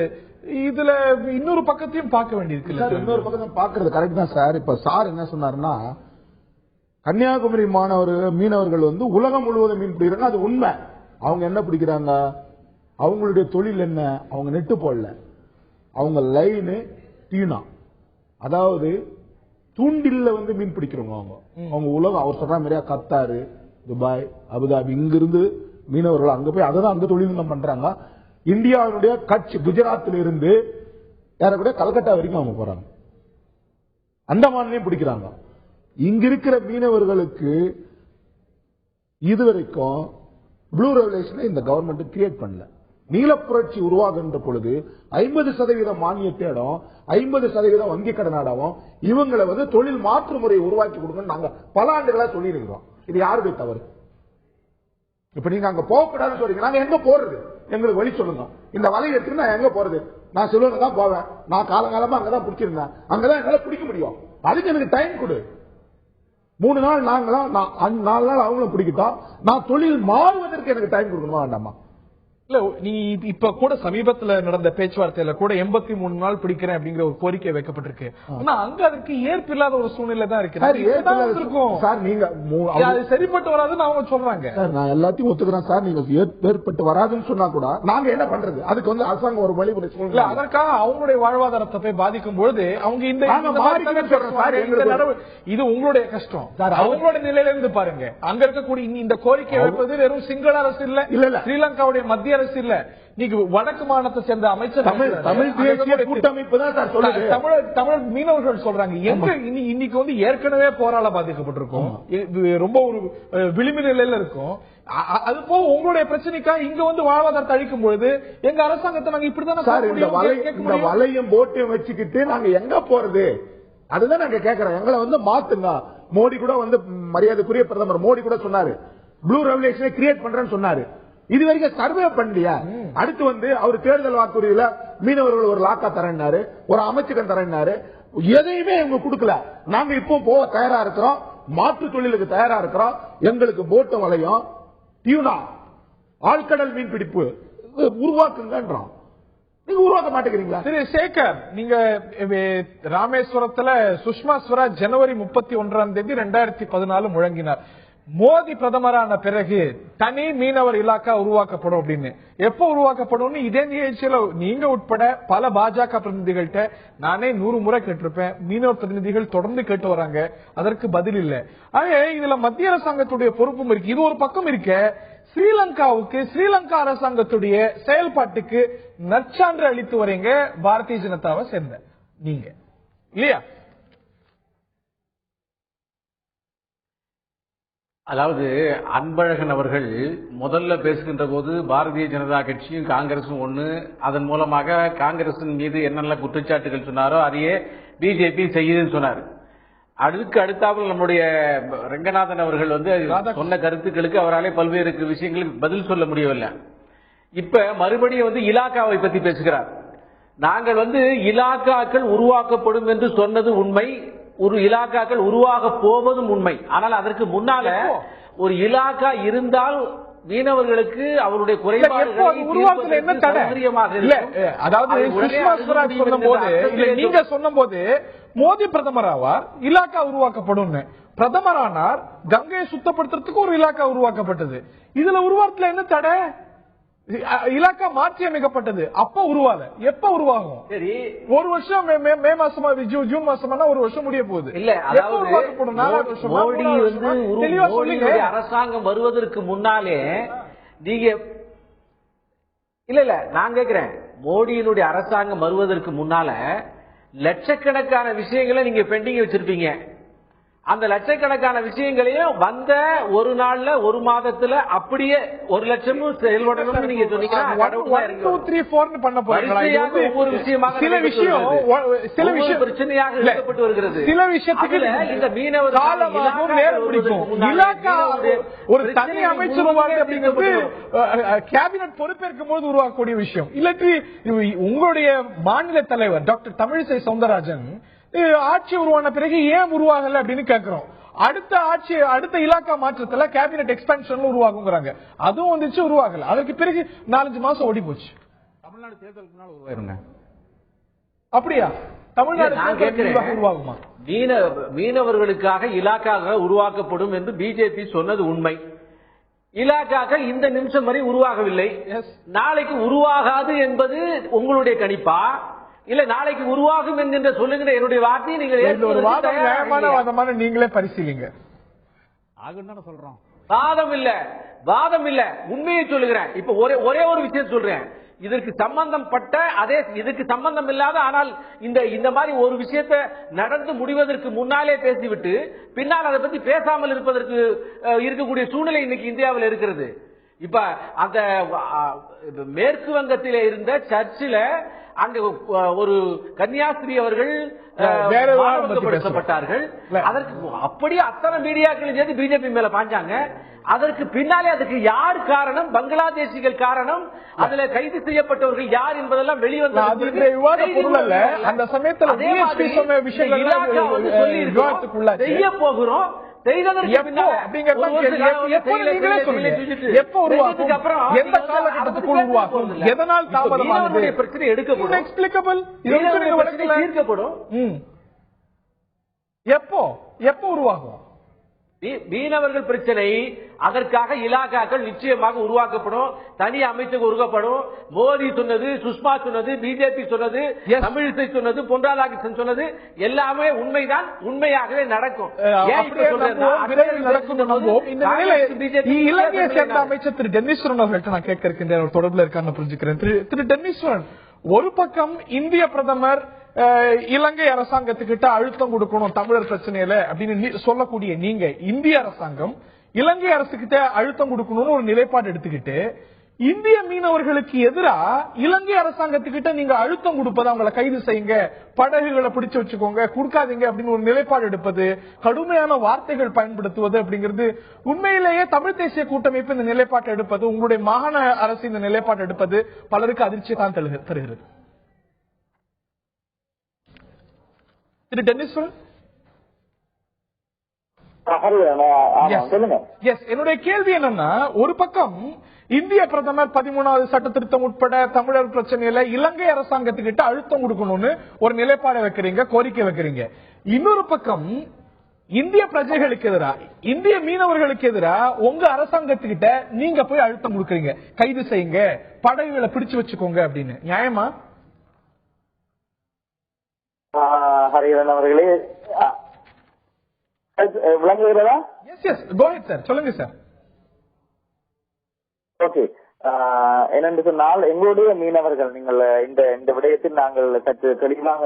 இதுல இன்னொரு பக்கத்தையும் பார்க்க வேண்டியிருக்கு. இன்னொரு பக்கத்தையும் பாக்குறது கரெக்ட் தான் சார். இப்ப சார் என்ன சொன்னாருன்னா, கன்னியாகுமரி மீனவர்கள் வந்து உலகம் முழுவதும் மீன் பிடிக்கிறாங்க, அது உண்மை. அவங்க என்ன பிடிக்கிறாங்க? அவங்களுடைய தொழில் என்ன? அவங்க நெட்டு போடல, அவங்க லைனு டீனா, அதாவது தூண்டில்ல வந்து மீன் பிடிக்கிறவங்க. அவங்க உலகம், அவர் சொல்ற மாதிரியா கத்தாரு, துபாய், அபுதாபி, இங்கிருந்து மீனவர்கள் அங்க போய் அதை தான் அங்க தொழில் பண்றாங்க. இந்தியாவுடைய கட்ச் குஜராத்தில் இருந்து ஏறக்கூடிய கல்கட்டா வரைக்கும் அவங்க போறாங்க, அந்தமான்லயும் பிடிக்கிறாங்க. இங்க இருக்கிற மீனவர்களுக்கு இதுவரைக்கும் ப்ளூ ரெவல்யூஷனை இந்த கவர்மெண்ட் கிரியேட் பண்ணல. நீலப்புரட்சி உருவாகின்ற பொழுது 50% மானியத்தேடும், 50% வங்கி கடனாடாவும் இவங்களை வந்து தொழில் மாற்று முறையை உருவாக்கி கொடுக்கணும் நாங்க பல ஆண்டுகளா சொல்லி இருக்கிறோம். இது யாருடைய தவறு? இப்ப நீங்க அங்க போகக்கூடாதுன்னு சொல்றீங்க, நாங்க எங்க போறது? எங்களுக்கு வழி சொல்லுங்க. இந்த வலையை எடுத்து நான் எங்க போறது? நான் சொல்லுங்க தான் போவேன். நான் காலங்காலமா அங்கதான் பிடிச்சிருந்தேன், அங்கதான் என்னால பிடிக்க முடியும். அதுக்கு எனக்கு டைம் கொடு. 3 நாள் நாங்களும் 4 நாள் அவங்களும் பிடிக்கிட்டோம். நான் தொழில் மாறுவதற்கு எனக்கு டைம் கொடுக்கணுமா வேண்டாமா? இல்ல நீ இப்ப கூட சமீபத்துல நடந்த பேச்சுவார்த்தையில கூட 83 நாள் பிடிக்கிறேன் அப்படிங்கிற ஒரு கோரிக்கை வைக்கப்பட்டிருக்கு. ஆனா அங்க அதுக்கு ஏற்பில்லாத ஒரு சூழ்நிலை தான் இருக்கு. சார் நீங்க அது சரிப்பட்டு வராதுன்னு அவங்க சொல்றாங்க. நான் எல்லாத்தையும் ஒத்துக்கிறேன் சார். நீங்க ஏற்பட்டு வராதுன்னு சொன்னா கூட நாங்க என்ன பண்றது? அதுக்கு வந்து அரசாங்கம் ஒரு வழிமுறை சொல்லல. அதற்காக அவங்களுடைய வாழ்வாதாரத்தை போய் பாதிக்கும் பொழுது அவங்க இது உங்களுடைய கஷ்டம். அவங்களோட நிலையில இருந்து பாருங்க. அங்க இருக்கக்கூடிய இந்த கோரிக்கை வைப்பது வெறும் சிங்கள அரசு இல்ல, ஸ்ரீலங்காவுடைய மத்திய அரசு இல்ல, நீங்க வடக்கு மாநிலத்தை சேர்ந்த அமைச்சர் தமிழ் தேசிய கூட்டமைப்பு தான் சார் சொல்லுது. தமிழ் மீனவர்கள் சொல்றாங்க எங்க இன்னைக்கு வந்து ஏற்கனவே போரால பாதிக்கப்பட்டிருக்கும், ரொம்ப ஒரு விளிம்பு நிலையில இருக்கும். அது போக உங்களுடைய பிரச்சனைக்காக இங்க வந்து வாழ்வாதாரத்தை அழிக்கும் பொழுது எங்க அரசாங்கத்தை நாங்க இப்படிதான் இந்த வலையும் போட்டையும் வச்சுக்கிட்டு நாங்க எங்க போறது? அதுதான் நாங்க கேட்கிறோம். எங்களை வந்து மாத்துங்க. மோடி கூட வந்து மரியாதைக்குரிய பிரதமர் மோடி கூட சொன்னாரு, ப்ளூ ரெவல்யூஷனை கிரியேட் பண்றேன்னு சொன்னாரு. இது வரைக்கும் சர்வே பண்ணலையா? அடுத்து வந்து அவர் தேர்தல் வாக்குறுதியில மீனவர்கள் ஒரு லாக்கா தரேன்னாரு, ஒரு அமைச்சகம் தரேன்னாரு. எதையுமே இவங்க கொடுக்கல. நாங்க இப்போ போக தயாரா இருக்கிறோம், மாற்று தொழிலுக்கு தயாரா இருக்கிறோம். எங்களுக்கு போட்டு வலையும் டியூனா ஆழ்கடல் மீன் பிடிப்பு உருவாக்குங்கன்றோம். நீங்க உருவாக்க மாட்டேங்கிறீங்களா? திரு சேகர், நீங்க ராமேஸ்வரத்துல சுஷ்மா ஸ்வராஜ் ஜனவரி 31 2014 முழங்கினார். மோடி பிரதமரான பிறகு தனி மீனவர் இலாக்கா உருவாக்கப்படும் அப்படின்னு. எப்ப உருவாக்கப்படும்? இதே நிகழ்ச்சியில நீங்க உட்பட பல பாஜக பிரதிநிதிகள்கிட்ட நானே 100 முறை கேட்டிருப்பேன். மீனவர் பிரதிநிதிகள் தொடர்ந்து கேட்டு வராங்க, அதற்கு பதில் இல்ல. ஆனா இதுல மத்திய அரசாங்கத்துடைய பொறுப்பும் இருக்கு. இது ஒரு பக்கம் இருக்க, ஸ்ரீலங்காவுக்கு ஸ்ரீலங்கா அரசாங்கத்துடைய செயல்பாட்டுக்கு நற்சான்று அளித்து வரீங்க பாரதிய ஜனதாவை சேர்ந்த நீங்க இல்லையா? அதாவது அன்பழகன் அவர்கள் முதல்ல பேசுகின்ற போது பாரதிய ஜனதா கட்சியும் காங்கிரசும் ஒண்ணு, அதன் மூலமாக காங்கிரசின் மீது என்னென்ன குற்றச்சாட்டுகள் சொன்னாரோ அதையே பிஜேபி செய்யுதுன்னு சொன்னார். அதுக்கு அடுத்தாமல் நம்முடைய ரங்கநாதன் அவர்கள் வந்து சொன்ன கருத்துக்களுக்கு அவராலே பல்வேறு விஷயங்களுக்கு பதில் சொல்ல முடியவில்லை. இப்ப மறுபடியும் வந்து இலாக்காவை பத்தி பேசுகிறார். நாங்கள் வந்து இலாக்காக்கள் உருவாக்கப்படும் என்று சொன்னது உண்மை, ஒரு இலாக்காக்கள் உருவாக போவதும் உண்மை. ஆனால் அதற்கு முன்னால ஒரு இலாக்கா இருந்தால் மீனவர்களுக்கு அவருடைய குறைபாடுகளை உருவாக்குறது என்ன தடை? அதாவது சுஷ்மா ஸ்வராஜ் சொன்னபோது நீங்க சொன்னபோது மோடி பிரதமர் ஆவார், இலாக்கா உருவாக்கப்படும். பிரதமரானார், கங்கையை சுத்தப்படுத்துறதுக்கு ஒரு இலாக்கா உருவாக்கப்பட்டது. இதுல உருவாக்குறதுல என்ன தடை? இலாக்கா மாற்றி அமைக்கப்பட்டது. அப்ப உருவால எப்ப உருவாகும்? சரி, ஒரு வருஷம் மே மாசமா ஜூன் மாசமா ஒரு வருஷம் முடிய போகுது இல்ல. மோடி அரசாங்கம் வருவதற்கு முன்னாலே நீங்க இல்ல நான் கேட்கிறேன், மோடியினுடைய அரசாங்கம் வருவதற்கு முன்னால லட்சக்கணக்கான விஷயங்களை நீங்க பெண்டிங் வச்சிருப்பீங்க. அந்த லட்சக்கணக்கான விஷயங்களையும் வந்த ஒரு நாள்ல ஒரு மாதத்துல அப்படியே 1 லட்சமும் செயல்படணும்னு நீங்க சொன்னீங்க. ஒவ்வொரு விஷயமாக சில விஷயம் பிரச்சனையாக எழுதப்பட்டு வருகிறது. சில விஷயத்துக்கு இந்த மீனவர் ஒரு தனி அமைச்சர் அப்படிங்கிறது கேபினட் பொறுப்பேற்கும் போது உருவாக்கக்கூடிய விஷயம். இல்லாட்டி உங்களுடைய மாநில தலைவர் டாக்டர் தமிழிசை சவுந்தரராஜன் ஆட்சி உருவான பிறகு ஏன் உருவாகல அப்படின்னு கேட்கிறோம். அடுத்த இலாக்கா மாற்றத்துல கேபினட் எக்ஸ்பான்ஷன் உருவாகுங்கிறாங்க. அதுவும் வந்துச்சு, உருவாகல. அதற்கு பிறகு 4-5 மாசம் ஓடி போச்சு. தமிழ்நாடு தேர்தலுக்கு முன்னால் உருவாயிருங்க. அப்படியா? தமிழ்நாடு உருவாகுமா? மீனவர்களுக்காக இலாக்காக உருவாக்கப்படும் என்று பிஜேபி சொன்னது உண்மை. இலாக்காக்கள் இந்த நிமிஷம் வரை உருவாகவில்லை. நாளைக்கு உருவாகாது என்பது உங்களுடைய கணிப்பா? இல்ல நாளைக்கு உருவாகும் என்கின்ற சொல்லுகிற என்னுடைய வார்த்தையை நீங்கள் நீங்களே பரிசீலிங்க. சொல்றோம், வாதம் இல்ல, உண்மையை சொல்லுகிறேன். இப்ப ஒரே ஒரு விஷயம் சொல்றேன். இதற்கு சம்பந்தப்பட்ட இதுக்கு சம்பந்தம் இல்லாத ஆனால் இந்த மாதிரி ஒரு விஷயத்தை நடந்து முடிவதற்கு முன்னாலே பேசிவிட்டு பின்னால் அதை பத்தி பேசாமல் இருப்பதற்கு இருக்கக்கூடிய சூழ்நிலை இன்னைக்கு இந்தியாவில் இருக்கிறது. இப்ப அந்த மேற்கு வங்கத்திலே இருந்த சர்ச்சில் அங்கு ஒரு கன்னியாஸ்திரி அவர்கள் படுத்தப்பட்டார்கள். அதற்கு அப்படியே அத்தனை மீடியாக்கள் சேர்த்து பிஜேபி மேல பாஞ்சாங்க. அதற்கு பின்னாலே அதுக்கு யார் காரணம்? பங்களாதேசிகள் காரணம். அதுல கைது செய்யப்பட்டவர்கள் யார் என்பதெல்லாம் வெளிவந்த அந்த சமயத்தில் செய்ய போகிறோம். செய்ததற்கு பின்னால எப்போ உருவாக்கும், எந்த காலகட்டத்துக்குள் உருவாக்கும், எதனால் தாமதமானது பிரச்சனை எடுக்கப்படும், எக்ஸ்பிளிகபிள் தீர்க்கப்படும். எப்போ உருவாகும்? மீனவர்கள் பிரச்சனை அதற்காக இலாக்காக்கள் நிச்சயமாக உருவாக்கப்படும், தனி அமைச்சகம் உருவாக்கப்படும். மோடி சொன்னது, சுஷ்மா சொன்னது, பிஜேபி சொன்னது, தமிழிசை சொன்னது, பொன் ராதாகிருஷ்ணன் சொன்னது எல்லாமே உண்மைதான், உண்மையாகவே நடக்கும். இலங்கையை சேர்ந்த அமைச்சர் திரு டென்னிஸ்வரன் அவர்கள்ட்ட நான் கேட்க இருக்கின்றேன், ஒரு தொடர்பில் இருக்கான்னு புரிஞ்சுக்கிறேன். திரு டென்னிஸ்வரன், ஒரு பக்கம் இந்திய பிரதமர் இலங்கை அரசாங்கத்துக்கிட்ட அழுத்தம் கொடுக்கணும் தமிழர் பிரச்சனையில அப்படின்னு சொல்லக்கூடிய நீங்க, இந்திய அரசாங்கம் இலங்கை அரசுகிட்ட அழுத்தம் கொடுக்கணும்னு ஒரு நிலைப்பாடு எடுத்துக்கிட்டு இந்திய மீனவர்களுக்கு எதிராக இலங்கை அரசாங்கத்துக்கிட்ட நீங்க அழுத்தம் கொடுப்பது, அவங்களை கைது செய்யுங்க, படகுகளை பிடிச்சு வச்சுக்கோங்க, கொடுக்காதீங்க அப்படின்னு ஒரு நிலைப்பாடு எடுப்பது, கடுமையான வார்த்தைகள் பயன்படுத்துவது அப்படிங்கிறது உண்மையிலேயே தமிழ் தேசிய கூட்டமைப்பு இந்த நிலைப்பாட்டை எடுப்பது, உங்களுடைய மாகாண அரசு இந்த நிலைப்பாடு எடுப்பது பலருக்கு அதிர்ச்சியை தான் தருகிறது. திரு டென்னிஸ்வரன், என்னுடைய கேள்வி என்னன்னா, ஒரு பக்கம் இந்திய பிரதமர் 13வது சட்ட திருத்தம் உட்பட தமிழர் பிரச்சனையில இலங்கை அரசாங்கத்துக்கிட்ட அழுத்தம் கொடுக்கணும்னு ஒரு நிலைப்பாடு வைக்கிறீங்க, கோரிக்கை வைக்கிறீங்க. இன்னொரு பக்கம் இந்திய பிரஜைகளுக்கு எதிராக, இந்திய மீனவர்களுக்கு எதிராக உங்க அரசாங்கத்துக்கிட்ட நீங்க போய் அழுத்தம் கொடுக்கறீங்க, கைது செய்யுங்க, படகுகளை பிடிச்சு வச்சுக்கோங்க அப்படின்னு. நியாயமா? ஹரிஹரன் அவர்களே, விளங்குகிறதா? சொல்லுங்க சார். ஓகே, என்னென்று சொன்னால் எங்களுடைய மீனவர்கள், நீங்கள் இந்த விடயத்தில் நாங்கள் சற்று தெளிவாக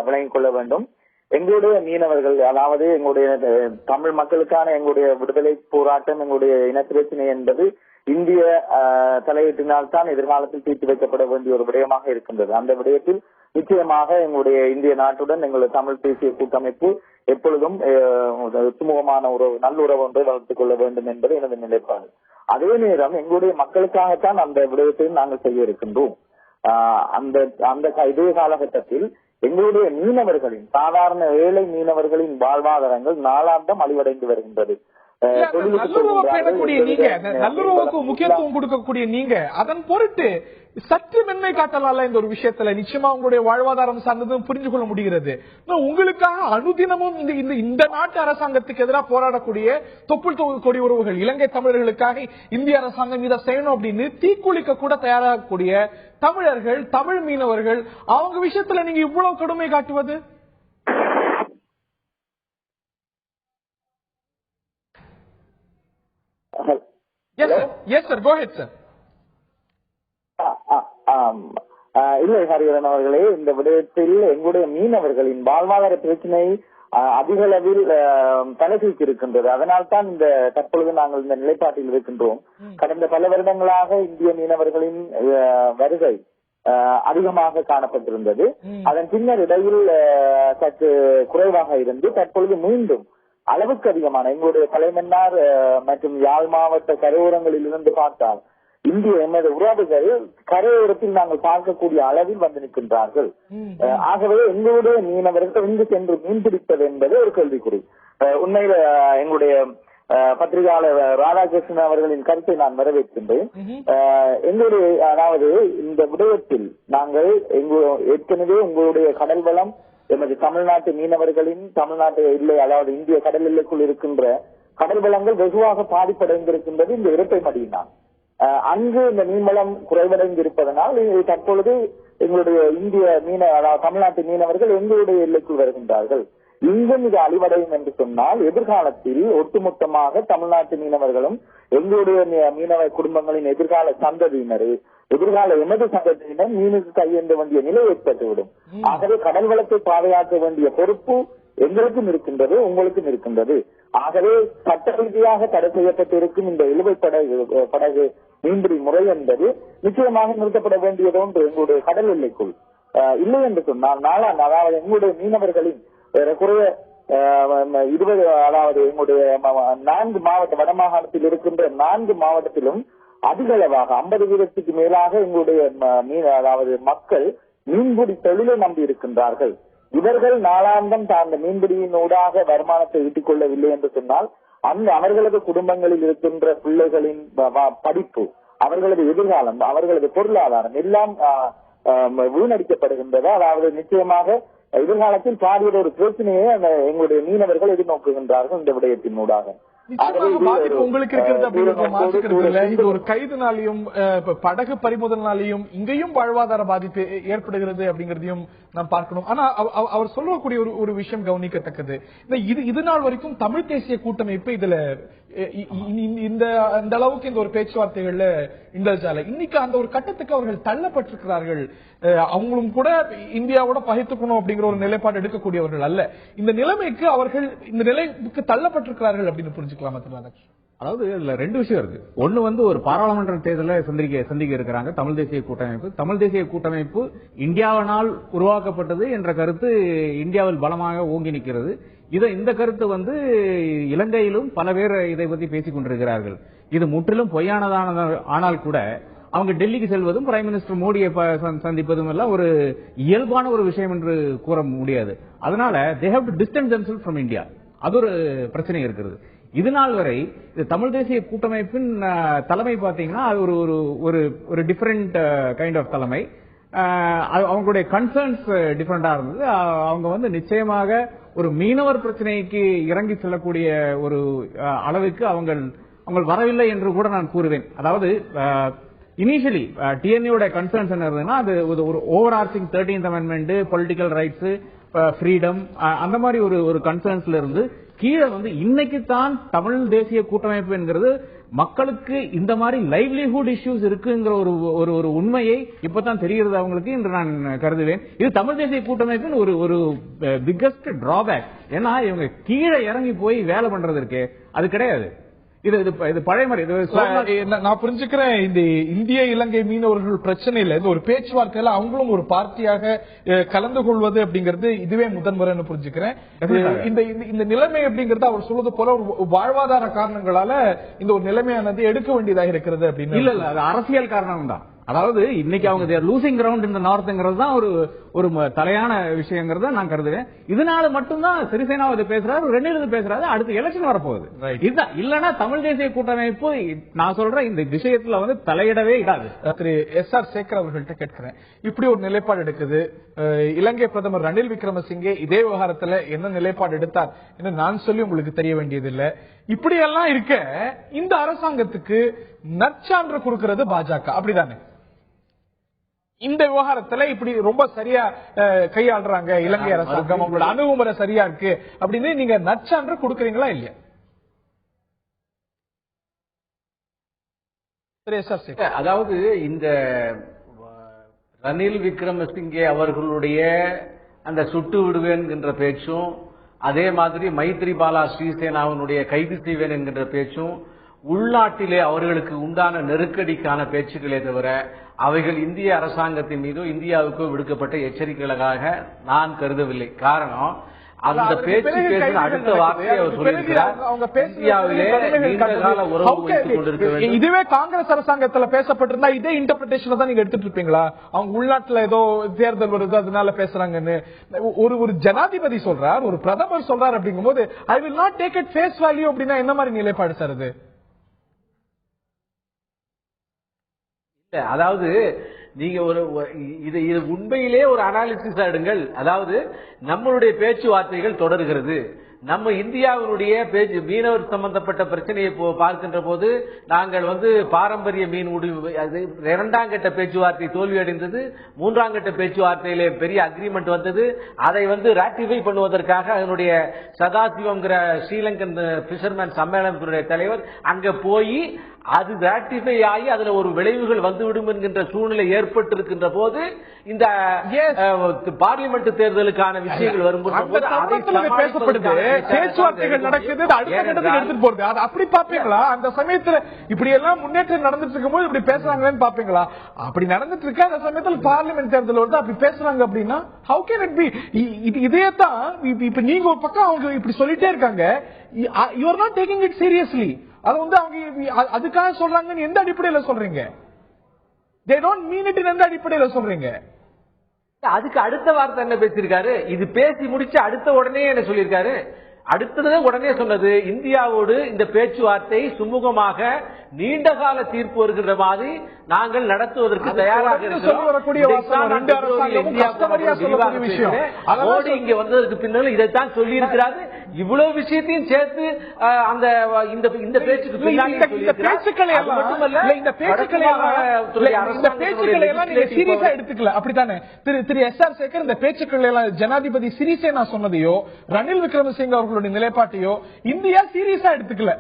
விளங்கிக் கொள்ள வேண்டும். எங்களுடைய மீனவர்கள், அதாவது எங்களுடைய தமிழ் மக்களுக்கான எங்களுடைய விடுதலை போராட்டம், எங்களுடைய இனப்பிரச்சனை என்பது இந்திய தலையீட்டினால் தான் எதிர்காலத்தில் தீர்த்து வைக்கப்பட வேண்டிய ஒரு விடயமாக இருக்கின்றது. அந்த விடயத்தில் நிச்சயமாக எங்களுடைய இந்திய நாட்டுடன் எங்களுடைய தமிழ் தேசிய கூட்டமைப்பு எப்பொழுதும் சுமூகமான உறவு, நல்லுறவு ஒன்றை வளர்த்துக் கொள்ள வேண்டும் என்பது எனது நிலைப்பாடு. அதே நேரம் எங்களுடைய மக்களுக்காகத்தான் அந்த விடயத்தையும் நாங்கள் செய்ய இருக்கின்றோம். அந்த இதே காலகட்டத்தில் எங்களுடைய மீனவர்களின், சாதாரண ஏழை மீனவர்களின் வாழ்வாதாரங்கள் நாளாந்தம் அழிவடைந்து வருகின்றது. நல்லுறவுக்கு முக்கியத்துவம் கொடுக்கக்கூடிய நீங்க அதன் பொருட்டு சற்று மென்மை காட்டலாம்ல இந்த ஒரு விஷயத்துல. நிச்சயமா உங்களுடைய வாழ்வாதாரம் சார்ந்ததும் புரிஞ்சு கொள்ள முடிகிறது. உங்களுக்காக அனுதினமும் இந்த நாட்டு அரசாங்கத்துக்கு எதிராக போராடக்கூடிய தொப்புள் கொடி உறவுகள், இலங்கை தமிழர்களுக்காக இந்திய அரசாங்கம் இதை செய்யணும் அப்படின்னு தீக்குளிக்க கூட தயாராகக்கூடிய தமிழர்கள், தமிழ் மீனவர்கள், அவங்க விஷயத்துல நீங்க இவ்வளவு கடுமை காட்டுவது? Yes sir, go ahead sir. இல்லை ஹரிஹரன் அவர்களே, இந்த விடயத்தில் எங்களுடைய மீனவர்களின் வாழ்வாதார பிரச்சனை அதிக அளவில் தலைதூக்கி இருக்கின்றது. அதனால்தான் இந்த தற்பொழுது நாங்கள் இந்த நிலைப்பாட்டில் இருக்கின்றோம். கடந்த பல வருடங்களாக இந்திய மீனவர்களின் வருகை அதிகமாக காணப்பட்டிருந்தது. அதன் பின்னர் இடையில் சற்று குறைவாக இருந்து தற்பொழுது மீண்டும் அளவுக்கு அதிகமான எங்களுடைய தலைமன்னார் மற்றும் யாழ் மாவட்ட கரையோரங்களில் இருந்து பார்த்தால் இந்திய எமது உறவுகள் கரையோரத்தில் நாங்கள் பார்க்கக்கூடிய அளவில் வந்து நிற்கின்றார்கள். ஆகவே எங்களுடைய மீனவர்கள் எங்கு சென்று மீன்பிடிப்பது என்பது ஒரு கேள்விக்குறி. உண்மையில எங்களுடைய பத்திரிகையாளர் ராதாகிருஷ்ணன் அவர்களின் கருத்தை நான் வரவேற்கின்றேன். எங்களுடைய, அதாவது இந்த விடயத்தில் நாங்கள் ஏற்கனவே உங்களுடைய கடல் வளம் எமது தமிழ்நாட்டு மீனவர்களின் தமிழ்நாட்டு எல்லை, அதாவது இந்திய கடல் எல்லைக்குள் இருக்கின்ற கடல் வளங்கள் வெகுவாக பாதிப்படைந்திருக்கின்றது இந்த இரட்டை மடியினால். அங்கு இந்த மீன்வளம் குறைவடைந்திருப்பதனால் தற்பொழுது எங்களுடைய இந்திய அதாவது தமிழ்நாட்டு மீனவர்கள் எங்களுடைய எல்லைக்குள் வருகின்றார்கள். இங்கும் இது அழிவடையும் என்று சொன்னால் எதிர்காலத்தில் ஒட்டுமொத்தமாக தமிழ்நாட்டு மீனவர்களும் எங்களுடைய மீனவ குடும்பங்களின் எதிர்கால சந்ததியினர், எதிர்கால எமது சந்ததியினர் மீனுக்கு கையேந்த வேண்டிய நிலை ஏற்பட்டுவிடும். ஆகவே கடல் வளத்தை பாதுகாக்க வேண்டிய பொறுப்பு எங்களுக்கும் இருக்கின்றது, உங்களுக்கும் இருக்கின்றது. ஆகவே சட்ட ரீதியாக தடை செய்யப்பட்டிருக்கும் இந்த இழுவை படகு மீன்பிடி முறை என்பது நிச்சயமாக நிறுத்தப்பட வேண்டியது ஒன்று எங்களுடைய கடல் எல்லைக்குள். இல்லை என்று சொன்னால் அதாவது எங்களுடைய மீனவர்களின் குறைய 20, அதாவது எங்களுடைய 4 மாவட்ட வடமாகாணத்தில் இருக்கின்ற 4 மாவட்டத்திலும் அதிக அளவாக 50% மேலாக எங்களுடைய அதாவது மக்கள் மீன்பிடி தொழிலை நம்பி இருக்கின்றார்கள். இவர்கள் நாளாந்தம் அந்த மீன்பிடியின் ஊடாக வருமானத்தை ஈட்டிக் கொள்ளவில்லை என்று சொன்னால் அவர்களது குடும்பங்களில் இருக்கின்ற பிள்ளைகளின் படிப்பு, அவர்களது எதிர்காலம், அவர்களது பொருளாதாரம் எல்லாம் வீணடிக்கப்படுகின்றது. அதாவது நிச்சயமாக எதிர்காலத்தில் பாதிய ஒரு பிரச்சனையை எங்களுடைய மீனவர்கள் எதிர்நோக்குகின்றார்கள் இந்த விடயத்தின் ஊடாக. உங்களுக்கு இருக்கிறது அப்படிங்கிறது இது ஒரு கைதுனாலையும் படகு பறிமுதல்னாலையும் இங்கேயும் வாழ்வாதார பாதிப்பு ஏற்படுகிறது அப்படிங்கறதையும் நாம் பார்க்கணும். ஆனா அவர் சொல்லக்கூடிய ஒரு விஷயம் கவனிக்கத்தக்கது, இது நாள் வரைக்கும் தமிழ் தேசிய கூட்டமைப்பு இதுல இந்த அளவுக்கு இந்த ஒரு பேச்சுவார்த்தைகள்ல இண்டல்ஜால இன்னைக்கு அந்த ஒரு கட்டத்துக்கு அவர்கள் தள்ளப்பட்டிருக்கிறார்கள். அவங்களும் கூட இந்தியாவோட பகைத்துக்கணும் அப்படிங்கிற ஒரு நிலைப்பாடு எடுக்கக்கூடியவர்கள் அல்ல. இந்த நிலைமைக்கு அவர்கள் இந்த நிலைக்கு தள்ளப்பட்டிருக்கிறார்கள் அப்படின்னு புரிஞ்சுக்கலாமா திருநாராயணன்? அதாவது இதுல ரெண்டு விஷயம் இருக்கு. ஒண்ணு ஒரு பாராளுமன்ற தேர்தலை சந்திக்க இருக்கிறாங்க தமிழ் தேசிய கூட்டமைப்பு. தமிழ் தேசிய கூட்டமைப்பு இந்தியாவினால் உருவாக்கப்பட்டது என்ற கருத்து இந்தியாவில் பலமாக ஓங்கி நிற்கிறது. இந்த கருத்து இலங்கையிலும் பல பேர் இதை பற்றி பேசிக் கொண்டிருக்கிறார்கள். இது முற்றிலும் பொய்யானதான ஆனால் கூட அவங்க டெல்லிக்கு செல்வதும் பிரைம் மினிஸ்டர் மோடியை சந்திப்பதும் எல்லாம் ஒரு இயல்பான ஒரு விஷயம் என்று கூற முடியாது. அதனால they have to distance themselves from India. அது ஒரு பிரச்சனை இருக்கிறது. இது நாள் வரை தமிழ் தேசிய கூட்டமைப்பின் தலைமை பாத்தீங்கன்னா அது ஒரு டிஃபரெண்ட் கைண்ட் ஆஃப் தலைமை. அவங்களுடைய கன்சர்ன்ஸ் டிஃபரெண்டா இருந்தது. அவங்க நிச்சயமாக ஒரு மீனவர் பிரச்சனைக்கு இறங்கி செல்லக்கூடிய ஒரு அளவுக்கு அவங்க வரவில்லை என்று கூட நான் கூறுவேன். அதாவது இனிஷியலி டிஎன்ஏ கன்சர்ன்ஸ் என்ன இருந்ததுன்னா அது ஒரு overarching 13th amendment, political rights, freedom, அந்த மாதிரி ஒரு கன்சர்ன்ஸ்ல இருந்து கீழே இன்னைக்கு தான் தமிழ் தேசிய கூட்டமைப்பு என்கிறது மக்களுக்கு இந்த மாதிரி லைவ்லிஹுட் இஷ்யூஸ் இருக்குங்கிற ஒரு உண்மையை இப்பதான் தெரிகிறது அவங்களுக்கு என்று நான் கருதுவேன். இது தமிழ் தேசிய கூட்டமைப்பின் ஒரு பிக்கஸ்ட் டிராபேக். ஏன்னா இவங்க கீழே இறங்கி போய் வேலை பண்றது இருக்கு, அது கிடையாது. இது பழைய மாதிரி நான் புரிஞ்சுக்கிறேன். இந்த இந்திய இலங்கை மீனவர்கள் பிரச்சனையில இது ஒரு பேச்சுவார்த்தையில அவங்களும் ஒரு பார்ட்டியாக கலந்து கொள்வது அப்படிங்கிறது இதுவே முதன்முறைன்னு புரிஞ்சுக்கிறேன். இந்த நிலைமை அப்படிங்கறது அவர் சொல்வது போல ஒரு வாழ்வாதார காரணங்களால இந்த ஒரு நிலைமையானது எடுக்க வேண்டியதாக இருக்கிறது அப்படின்னு. இல்ல அது அரசியல் காரணம் தான். அதாவது இன்னைக்கு அவங்க லூசிங் கிரவுண்ட் இந்த நார்த்ங்கிறது தான் ஒரு தலையான விஷயங்கிறத நான் கருதுவேன். இதனால மட்டும்தான் சிறிசேனா பேசுறாரு, ரெண்டு பேசுறாரு, அடுத்து எலெக்ஷன் வரப்போகுது. இதுதான் இல்லன்னா தமிழ் தேசிய கூட்டமைப்பு நான் சொல்றேன் இந்த விஷயத்துல தலையிடவே இடாது. திரு எஸ்.ஆர். சேகர் அவர்கள்ட்ட கேட்கிறேன், இப்படி ஒரு நிலைப்பாடு எடுக்குது. இலங்கை பிரதமர் ரணில் விக்ரமசிங்கே இதே விவகாரத்துல என்ன நிலைப்பாடு எடுத்தார் என்று நான் சொல்லி உங்களுக்கு தெரிய வேண்டியதில்லை. இப்படியெல்லாம் இருக்க இந்த அரசாங்கத்துக்கு நற்சான்று கொடுக்கிறது பாஜக, அப்படிதானே? இந்த விவகாரத்துல இப்படி ரொம்ப சரியா கையாளுறாங்க இலங்கை அரசாங்கம், அவங்களோட அணுகுமுறை சரியா இருக்கு அப்படின்னு நீங்க நற்சான்று கொடுக்கறீங்களா இல்லையா? அதாவது இந்த ரணில் விக்ரமசிங்கே அவர்களுடைய அந்த சுட்டு விடுவேன் என்ற பேச்சும், அதே மாதிரி மைத்ரிபால சிறிசேனாவினுடைய கைது செய்வேன் என்கின்ற பேச்சும் உள்நாட்டிலே அவர்களுக்கு உண்டான நெருக்கடிக்கான பேச்சுக்களே தவிர அவைகள் இந்திய அரசாங்கத்தின் மீதோ இந்தியாவுக்கோ விடுக்கப்பட்ட எச்சரிக்கைகளாக நான் கருதவில்லை. காரணம் அந்த பேச்சு பேசின அடுத்த வார்த்தையை அவர் சொல்லியிருக்கிறார், இந்தியாவிலே நீண்ட கால உறவு வைத்துக் கொண்டிருக்க வேண்டும். இதுவே காங்கிரஸ் அரசாங்கத்துல பேசப்பட்டிருந்தா இதே இன்டர்பிரேஷன் தான் நீங்க எடுத்துட்டு இருப்பீங்களா? அவங்க உள்நாட்டுல ஏதோ தேர்தல் வருது அதனால பேசுறாங்கன்னு ஒரு ஜனாதிபதி சொல்றார், ஒரு பிரதமர் சொல்றார். அப்படிங்கும் போது I will not take it face value அப்படின்னா என்ன மாதிரி நிலைப்பாடு சார் அது? அதாவது நீங்க இது உண்மையிலே ஒரு அனாலிசிஸ் எடுங்கள். அதாவது நம்மளுடைய பேச்சுவார்த்தைகள் தொடர்கிறது. நம்ம இந்தியாவினுடைய மீனவர் சம்பந்தப்பட்ட பிரச்சனையை பார்க்கின்ற போது நாங்கள் பாரம்பரிய மீன் அது இரண்டாம் கட்ட பேச்சுவார்த்தை தோல்வி அடைந்தது. மூன்றாம் கட்ட பேச்சுவார்த்தையிலே பெரிய அக்ரிமெண்ட் வந்தது. அதை ராட்டிஃபை பண்ணுவதற்காக அதனுடைய சதாசிவம்ங்கிற ஸ்ரீலங்கன் பிஷர்மேன் சம்மேளனத்தினுடைய தலைவர் அங்க போய் அது ராட்டிஃபை ஆகி அதுல ஒரு விளைவுகள் வந்துவிடும் என்கின்ற சூழ்நிலை ஏற்பட்டிருக்கின்ற போது இந்த பார்லிமெண்ட் தேர்தலுக்கான விஷயங்கள் வரும்போது பேச்சுவார்த்தைகள் நடக்குது, அடுத்த கட்டத்துக்கு எடுத்துட்டு போறது. அது அப்படி பாப்பீங்களா? அந்த சமயத்துல இப்படி எல்லாம் முன்னேற்றம் நடந்துட்டு இருக்கும் போது இப்படி பேசுறாங்கன்னு பாப்பீங்களா? அப்படி நடந்துட்டு இருக்க அந்த சமயத்தில் பார்லிமெண்ட் தேர்தல் வருது, அப்படி பேசுறாங்க அப்படின்னா how can it be? இதே தான் இப்ப நீங்க ஒரு பக்கம் அவங்க இப்படி சொல்லிட்டே இருக்காங்க, you are not taking it seriously. அது அவங்க அதுக்காக சொல்றாங்கன்னு எந்த அடிப்படையில சொல்றீங்க? They don't mean it in எந்த அடிப்படையில சொல்றீங்க? அதுக்கு அடுத்த வார்த்தை என்ன பேசியிருக்காரு? இது பேசி முடிச்சு அடுத்த உடனே என்ன சொல்லியிருக்காரு? அடுத்தது உடனே சொன்னது, இந்தியாவோடு இந்த பேச்சுவார்த்தை சுமூகமாக நீண்டகால தீர்ப்பு வருகிற மாதிரி நாங்கள் நடத்துவதற்கு தயாராக இருக்கிறோம். மோடி இங்க வந்ததற்கு பின்னால் இதைத்தான் சொல்லி இருக்கிறாரு. இவ்வளவு விஷயத்தையும் சேர்த்து அந்த இந்த பேச்சுக்கு பின்னாடி எடுத்துக்கல. அப்படித்தானே திரு எஸ்.ஆர். சேகர் இந்த பேச்சுக்கள் எல்லாம் ஜனாதிபதி சிறிசேனா சொன்னதையோ ரணில் விக்ரமசிங்க அவர்களுடைய நிலைப்பாட்டையோ இந்தியா சீரியஸா எடுத்துக்கல.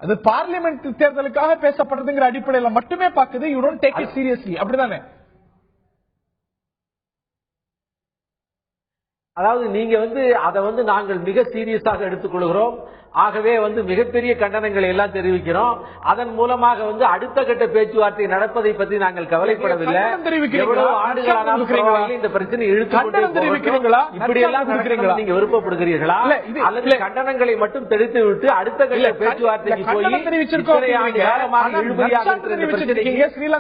அது பார்லிமெண்ட் தேர்தலுக்காக பேசப்படுறதுங்கிற அடிப்படையில் மட்டுமே பாக்குது. You don't take it seriously. அப்படிதானே? அதாவது நீங்க அதை நாங்கள் மிக சீரியஸாக எடுத்துக்கொள்கிறோம். ஆகவே மிகப்பெரிய கண்டனங்களை எல்லாம் தெரிவிக்கிறோம். அதன் மூலமாக அடுத்த கட்ட பேச்சுவார்த்தை நடப்பதை பற்றி நாங்கள் கவலைப்படவில்லை. எவ்வளவு ஆண்டுகளானாலும் இந்த பிரச்சனை இழுக்கிறீங்களா? இப்படி எல்லாம் நீங்க விருப்பப்படுகிறீர்களா? அல்லது கண்டனங்களை மட்டும் தெரிவித்து விட்டு அடுத்த கட்ட பேச்சுவார்த்தைக்கு போய்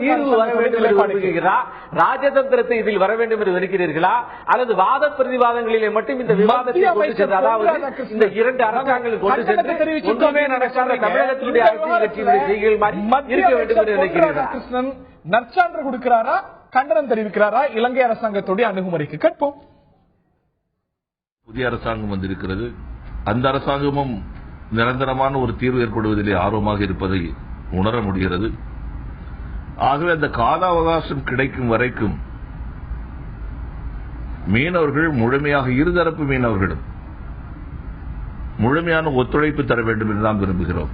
தீர்வு வர வேண்டும் என்று விரும்புகிறீர்களா? ராஜதந்திரத்தை இதில் வர வேண்டும் என்று விரும்புகிறீர்களா? அல்லது வாத பிரதிவாதங்களிலே மட்டும் இந்த விவாதத்தை கொண்டு சென்று, அதாவது இந்த இரண்டு அரசாங்கங்கள் கொண்டு நற்சான்று கொடுக்கிறாரா, கண்டனம் தெரிவிக்கிறாரா இலங்கை அரசாங்கத்துடைய அணுகுமுறைக்கு? கேட்போம். புதிய அரசாங்கம் வந்திருக்கிறது. அந்த அரசாங்கமும் நிரந்தரமான ஒரு தீர்வு ஏற்படுவதிலே ஆர்வமாக இருப்பதை உணர முடிகிறது. ஆகவே அந்த கால அவகாசம் கிடைக்கும் வரைக்கும் மீனவர்கள் முழுமையாக, இருதரப்பு மீனவர்களும் முழுமையான ஒத்துழைப்பு தர வேண்டும் என்று நாம் விரும்புகிறோம்.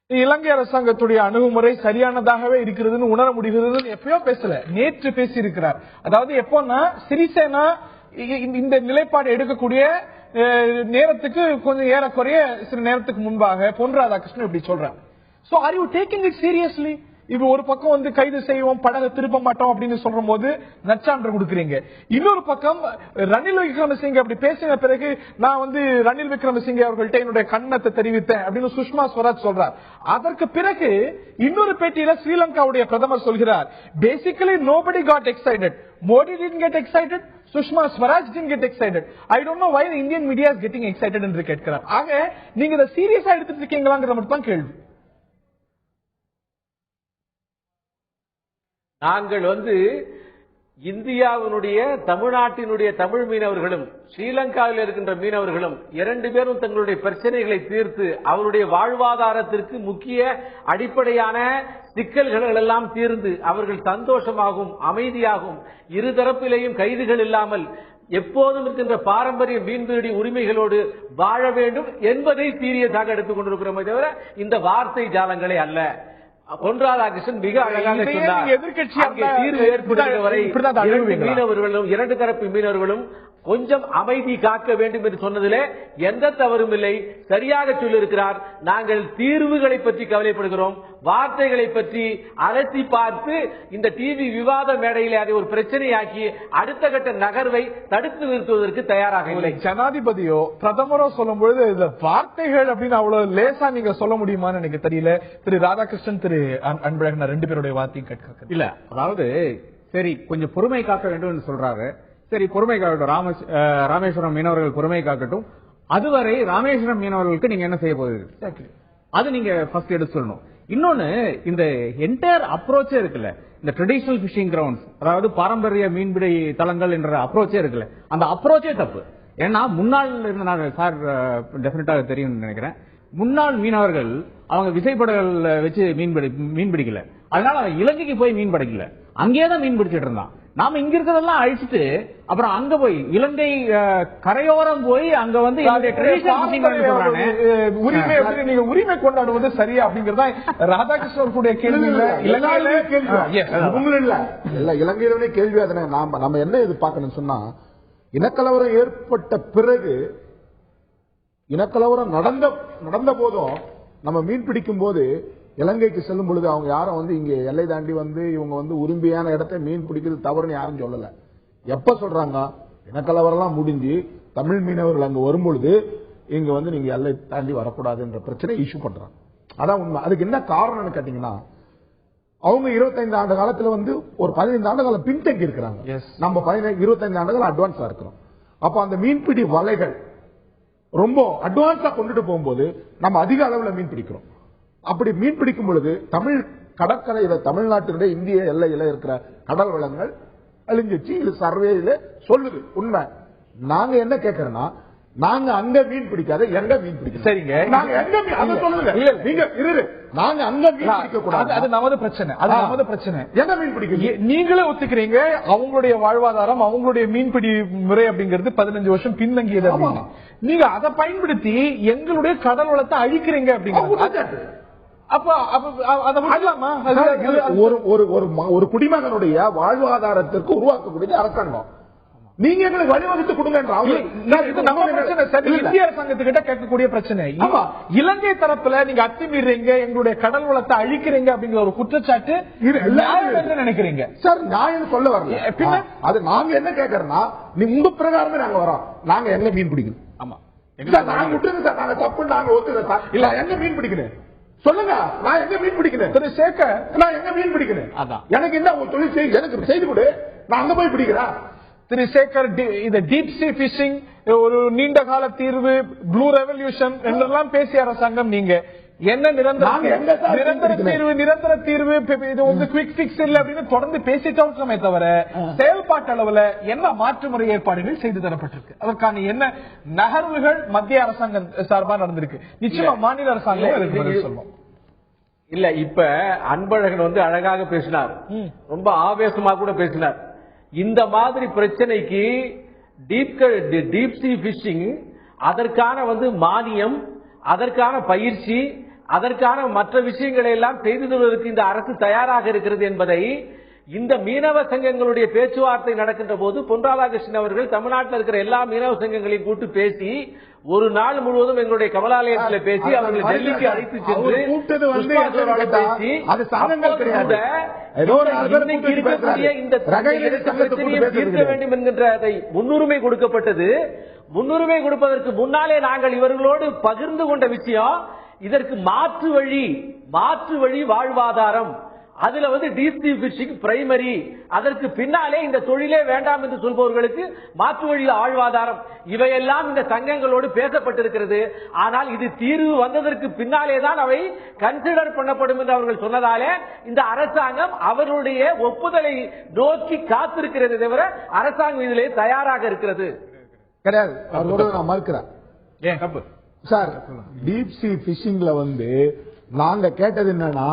இலங்கை அரசாங்கத்துடைய அணுகுமுறை சரியானதாகவே இருக்கிறதுன்னு உணர முடிகிறது. எப்பயோ பேசல, நேற்று பேசி இருக்கிறார். அதாவது எப்போன்னா சிறிசேனா இந்த நிலைப்பாடு எடுக்கக்கூடிய நேரத்துக்கு கொஞ்சம் ஏறக்குறைய சில நேரத்துக்கு முன்பாக பொன் ராதாகிருஷ்ணன் இப்படி சொல்றாங்க. So are you taking it seriously? இப்ப ஒரு பக்கம் கைது செய்வோம், படகு திருப்ப மாட்டோம் அப்படின்னு சொல்ற போது நச்சான்று கொடுக்குறீங்க. இன்னொரு பக்கம் ரணில் விக்ரமசிங்கே அப்படி பேசின பிறகு நான் ரணில் விக்ரமசிங்கே அவர்கள்ட்ட என்னுடைய கண்ணத்தை தெரிவித்தேன் அப்படின்னு சுஷ்மா ஸ்வராஜ் சொல்றார். அதற்கு பிறகு இன்னொரு பேட்டியில ஸ்ரீலங்காவுடைய பிரதமர் சொல்கிறார், basically nobody got excited. Modi didn't get excited. Sushma Swaraj didn't get excited. I don't know why the Indian media is getting excited என்று கேட்கிறார். ஆக நீங்க இதை சீரியஸா எடுத்துட்டு இருக்கீங்களாங்கிற மட்டும் தான் கேள்வி. நாங்கள் இந்தியாவினுடைய தமிழ்நாட்டினுடைய தமிழ் மீனவர்களும் ஸ்ரீலங்காவில் இருக்கின்ற மீனவர்களும் இரண்டு பேரும் தங்களுடைய பிரச்சனைகளை தீர்த்து அவருடைய வாழ்வாதாரத்திற்கு முக்கிய அடிப்படையான சிக்கல்கள் எல்லாம் தீர்ந்து அவர்கள் சந்தோஷமாகவும் அமைதியாகவும் இருதரப்பிலேயும் கைதுகள் இல்லாமல் எப்போதும் இருக்கின்ற பாரம்பரிய மீன்பிடி உரிமைகளோடு வாழ வேண்டும் என்பதை சீரியஸாக எடுத்துக் கொண்டிருக்கிறோமே தவிர இந்த வார்த்தை ஜாலங்களே அல்ல. பொன் ராதாகிருஷ்ணன் மிக அழகாக சொன்னார், தீர்வு ஏற்படுகிற வரை மீனவர்களும் இரண்டு தரப்பு மீனவர்களும் கொஞ்சம் அமைதி காக்க வேண்டும் என்று சொன்னதிலே எந்த தவறும் இல்லை. சரியாக சொல்லியிருக்கிறார். நாங்கள் தீர்வுகளை பற்றி கவலைப்படுகிறோம், வார்த்தைகளை பற்றி அலசி பார்த்து இந்த டிவி விவாத மேடையிலே அதை ஒரு பிரச்சனையாக்கி அடுத்த கட்ட நகர்வை தடுத்து நிறுத்துவதற்கு தயாராக இல்லை. ஜனாதிபதியோ பிரதமரோ சொல்லும் பொழுது இந்த வார்த்தைகள் அப்படின்னு அவ்வளவு லேசா நீங்க சொல்ல முடியுமான்னு எனக்கு தெரியல. திரு ராதாகிருஷ்ணன், திரு அன்பழகன் ரெண்டு பேருடைய வார்த்தையும் கேட்க இல்ல. அதாவது சரி கொஞ்சம் பொறுமை காக்க வேண்டும் என்று சொல்றாரு. சரி பொறுமை காக்கட்டும், ராமேஸ்வரம் மீனவர்கள் பொறுமை காக்கட்டும். அதுவரை ராமேஸ்வரம் மீனவர்களுக்கு நீங்க என்ன செய்ய போகுது அது நீங்க ஃபர்ஸ்ட் எடுத்து சொல்லணும். இன்னொன்னு இந்த என்டையர் அப்ரோச்சே இருக்குல்ல, இந்த ட்ரெடிஷனல் பிஷிங் கிரவுண்ட்ஸ், அதாவது பாரம்பரிய மீன்பிடி தளங்கள் என்ற அப்ரோச்சே இருக்குல்ல, அந்த அப்ரோச்சே தப்பு. ஏன்னா முன்னாள் சார் டெபினட்டாக தெரியும் நினைக்கிறேன், முன்னாள் மீனவர்கள் அவங்க விசைப்படகள் வச்சு மீன் பிடிக்கல, அதனால அவன் இலங்கைக்கு போய் மீன் பிடிக்கல, அங்கேயேதான் மீன் பிடிச்சிட்டு இருந்தான். நாம இங்க இருக்கிறதெல்லாம் அழிச்சிட்டு அப்புறம் அங்க போய் இலங்கை கரையோரம் போய் அங்க நீங்க உரிமை கொண்டாடுவது சரியா அப்படிங்கறதா ராதாகிருஷ்ணன் கூட கேள்வி இல்ல, இலங்கையிலே கேள்வி. அதனை நம்ம என்ன எதிர்பார்க்கணும்னு சொன்னா, இனக்கலவரம் ஏற்பட்ட பிறகு, இனக்கலவரம் நடந்த போதும் நம்ம மீன் பிடிக்கும் போது இலங்கைக்கு செல்லும் பொழுது அவங்க யாரும் இங்க எல்லை தாண்டி இவங்க உரிமையான இடத்தை மீன் பிடிக்கிறது தவறுன்னு யாரும் சொல்லல. எப்ப சொல்றாங்க, இனக்கலவரம் முடிஞ்சு தமிழ் மீனவர்கள் அங்க வரும்பொழுது இங்க நீங்க எல்லை தாண்டி வரக்கூடாதுன்ற பிரச்சனை இஷ்யூ பண்றாங்க. அதான் உண்மை. அதுக்கு என்ன காரணம்னு கேட்டீங்கன்னா, அவங்க 25 ஆண்டு காலத்துல வந்து ஒரு 15 ஆண்டு காலம் பின்தங்கி இருக்கிறாங்க. நம்ம 25 ஆண்டுகள் அட்வான்ஸா இருக்கிறோம். அப்ப அந்த மீன்பிடி வலைகள் ரொம்ப அட்வான்ஸா கொண்டுட்டு போகும்போது நம்ம அதிக அளவுல மீன் பிடிக்கிறோம். அப்படி மீன் பிடிக்கும் பொழுது தமிழ் கடற்கரையில தமிழ்நாட்டினுடைய இந்திய எல்லையில இருக்கிற கடல் வளங்கள் அழிஞ்சிச்சு. இது சர்வேல சொல்லுது உண்மை. நாங்க என்ன கேட்கறோம்னா, நாங்க அங்க மீன் பிடிக்காத எங்க மீன் பிடிக்கணும். சரிங்க, நாங்க எங்க மீன் சொல்லுங்க. நீங்க நாங்க அங்க மீன் பிடிக்க கூடாது. அது நமது பிரச்சனை. அது நமது பிரச்சனை. எங்க மீன் பிடிக்க நீங்களே ஒத்துக்கிறீங்க. அவங்களுடைய வாழ்வாதாரம், அவங்களுடைய மீன்பிடி முறை அப்படிங்கிறது 15 வருஷம் பின்தங்கியது. நீங்க அதை பயன்படுத்தி எங்களுடைய கடல் வளத்தை அழிக்கிறீங்க அப்படிங்கிறது. ஒரு குடிமகனுடைய வாழ்வாதாரத்திற்கு உருவாக்கக்கூடிய அரசாங்கம் நீங்க எங்களுக்கு வழிவகுத்து கொடுங்க. இந்திய அரசாங்கத்துக்கிட்ட கேட்கக்கூடிய பிரச்சனை. இலங்கை தரப்புல நீங்க அத்துமீறீங்க, எங்களுடைய கடல் வளத்தை அழிக்கிறீங்க அப்படிங்கிற ஒரு குற்றச்சாட்டு நினைக்கிறீங்க சார். நான் என்ன சொல்ல வரல. அது நாங்க என்ன கேட்கறோம்னா, உங்க பிரகாரமே நாங்க வரோம். நாங்க எங்க மீன் பிடிக்கணும். ஆமா, நாங்க விட்டுருங்க சார். நாங்க தப்பு நாங்க ஒத்துக்கிறோம் சார். இல்ல எங்க மீன் பிடிக்கணும் சொல்லுங்க. நான் எங்க மீன் பிடிக்கிறேன் திரு சேகர், நான் எங்க மீன் பிடிக்கிறேன். எனக்கு என்ன தொழில் செய்ய எனக்கு செய்து கொடு, நான் அங்க போய் பிடிக்கிறேன். திரு சேகர், இது டீப் சீ பிஷிங் ஒரு நீண்ட கால தீர்வு, ப்ளூ ரெவல்யூஷன் என்றெல்லாம் பேசிய அரசாங்கம் நீங்க. என்ன நிரந்தர தீர்வு, நிரந்தர தீர்வு, இது வந்து குவிக் பிக்ஸ் இல்ல அப்படின்னு தொடர்ந்து பேசிட்டே இருக்கமே தவிர செயல்பாட்டு அளவுல என்ன மாற்று முறை ஏற்பாடுகள் செய்து தரப்பட்டிருக்கு, அதற்கான என்ன நகர்வுகள் மத்திய அரசாங்கம் சார்பா நடந்திருக்கு? நிச்சயமா மாநில அரசாங்கம் சொல்லுவோம். இல்ல, இப்ப அன்பழகன் வந்து அழகாக பேசினார், ரொம்ப ஆவேசமா கூட பேசினார். இந்த மாதிரி பிரச்சனைக்கு டீப் சீ பிஷிங், அதற்கான வந்து மானியம், அதற்கான பயிற்சி, அதற்கான மற்ற விஷயங்களை எல்லாம் செய்து தருவதற்கு இந்த அரசு தயாராக இருக்கிறது என்பதை இந்த மீனவ சங்கங்களுடைய பேச்சுவார்த்தை நடக்கின்ற போது பொன் ராதாகிருஷ்ணன் அவர்கள் தமிழ்நாட்டில் இருக்கிற எல்லா மீனவ சங்கங்களையும் கூட்டு பேசி ஒரு நாள் முழுவதும் எங்களுடைய கமலாலயத்தில் பேசி அவர்களை டெல்லிக்கு அழைத்து சென்று பேசி இந்த தீர்க்க வேண்டும் என்கின்ற அதை முன்னுரிமை கொடுக்கப்பட்டது. முன்னுரிமை கொடுப்பதற்கு முன்னாலே நாங்கள் இவர்களோடு பகிர்ந்து கொண்ட விஷயம், இதற்கு மாற்று வழி வாழ்வாதாரம், அதுல வந்து டீப் சீ பிஷிங் பிரைமரி, அதற்கு பின்னாலே இந்த தொழிலே வேண்டாம் என்று சொல்பவர்களுக்கு மாற்று வழி வாழ்வாதாரம், இவையெல்லாம் இந்த சங்கங்களோடு பேசப்பட்டிருக்கிறது. ஆனால் இது தீர்வு வந்ததற்கு பின்னாலே தான் அவை கன்சிடர் பண்ணப்படும் என்று அவர்கள் சொன்னதாலே இந்த அரசாங்கம் அவர்களுடைய ஒப்புதலை நோக்கி காத்திருக்கிறது தவிர அரசாங்கம் இதிலே தயாராக இருக்கிறது கிடையாது. நான் மறுக்கிறேன். ஏன் தப்பு சார்? டீப் சீ பிஷிங்ல வந்து நாங்க கேட்டது என்னன்னா,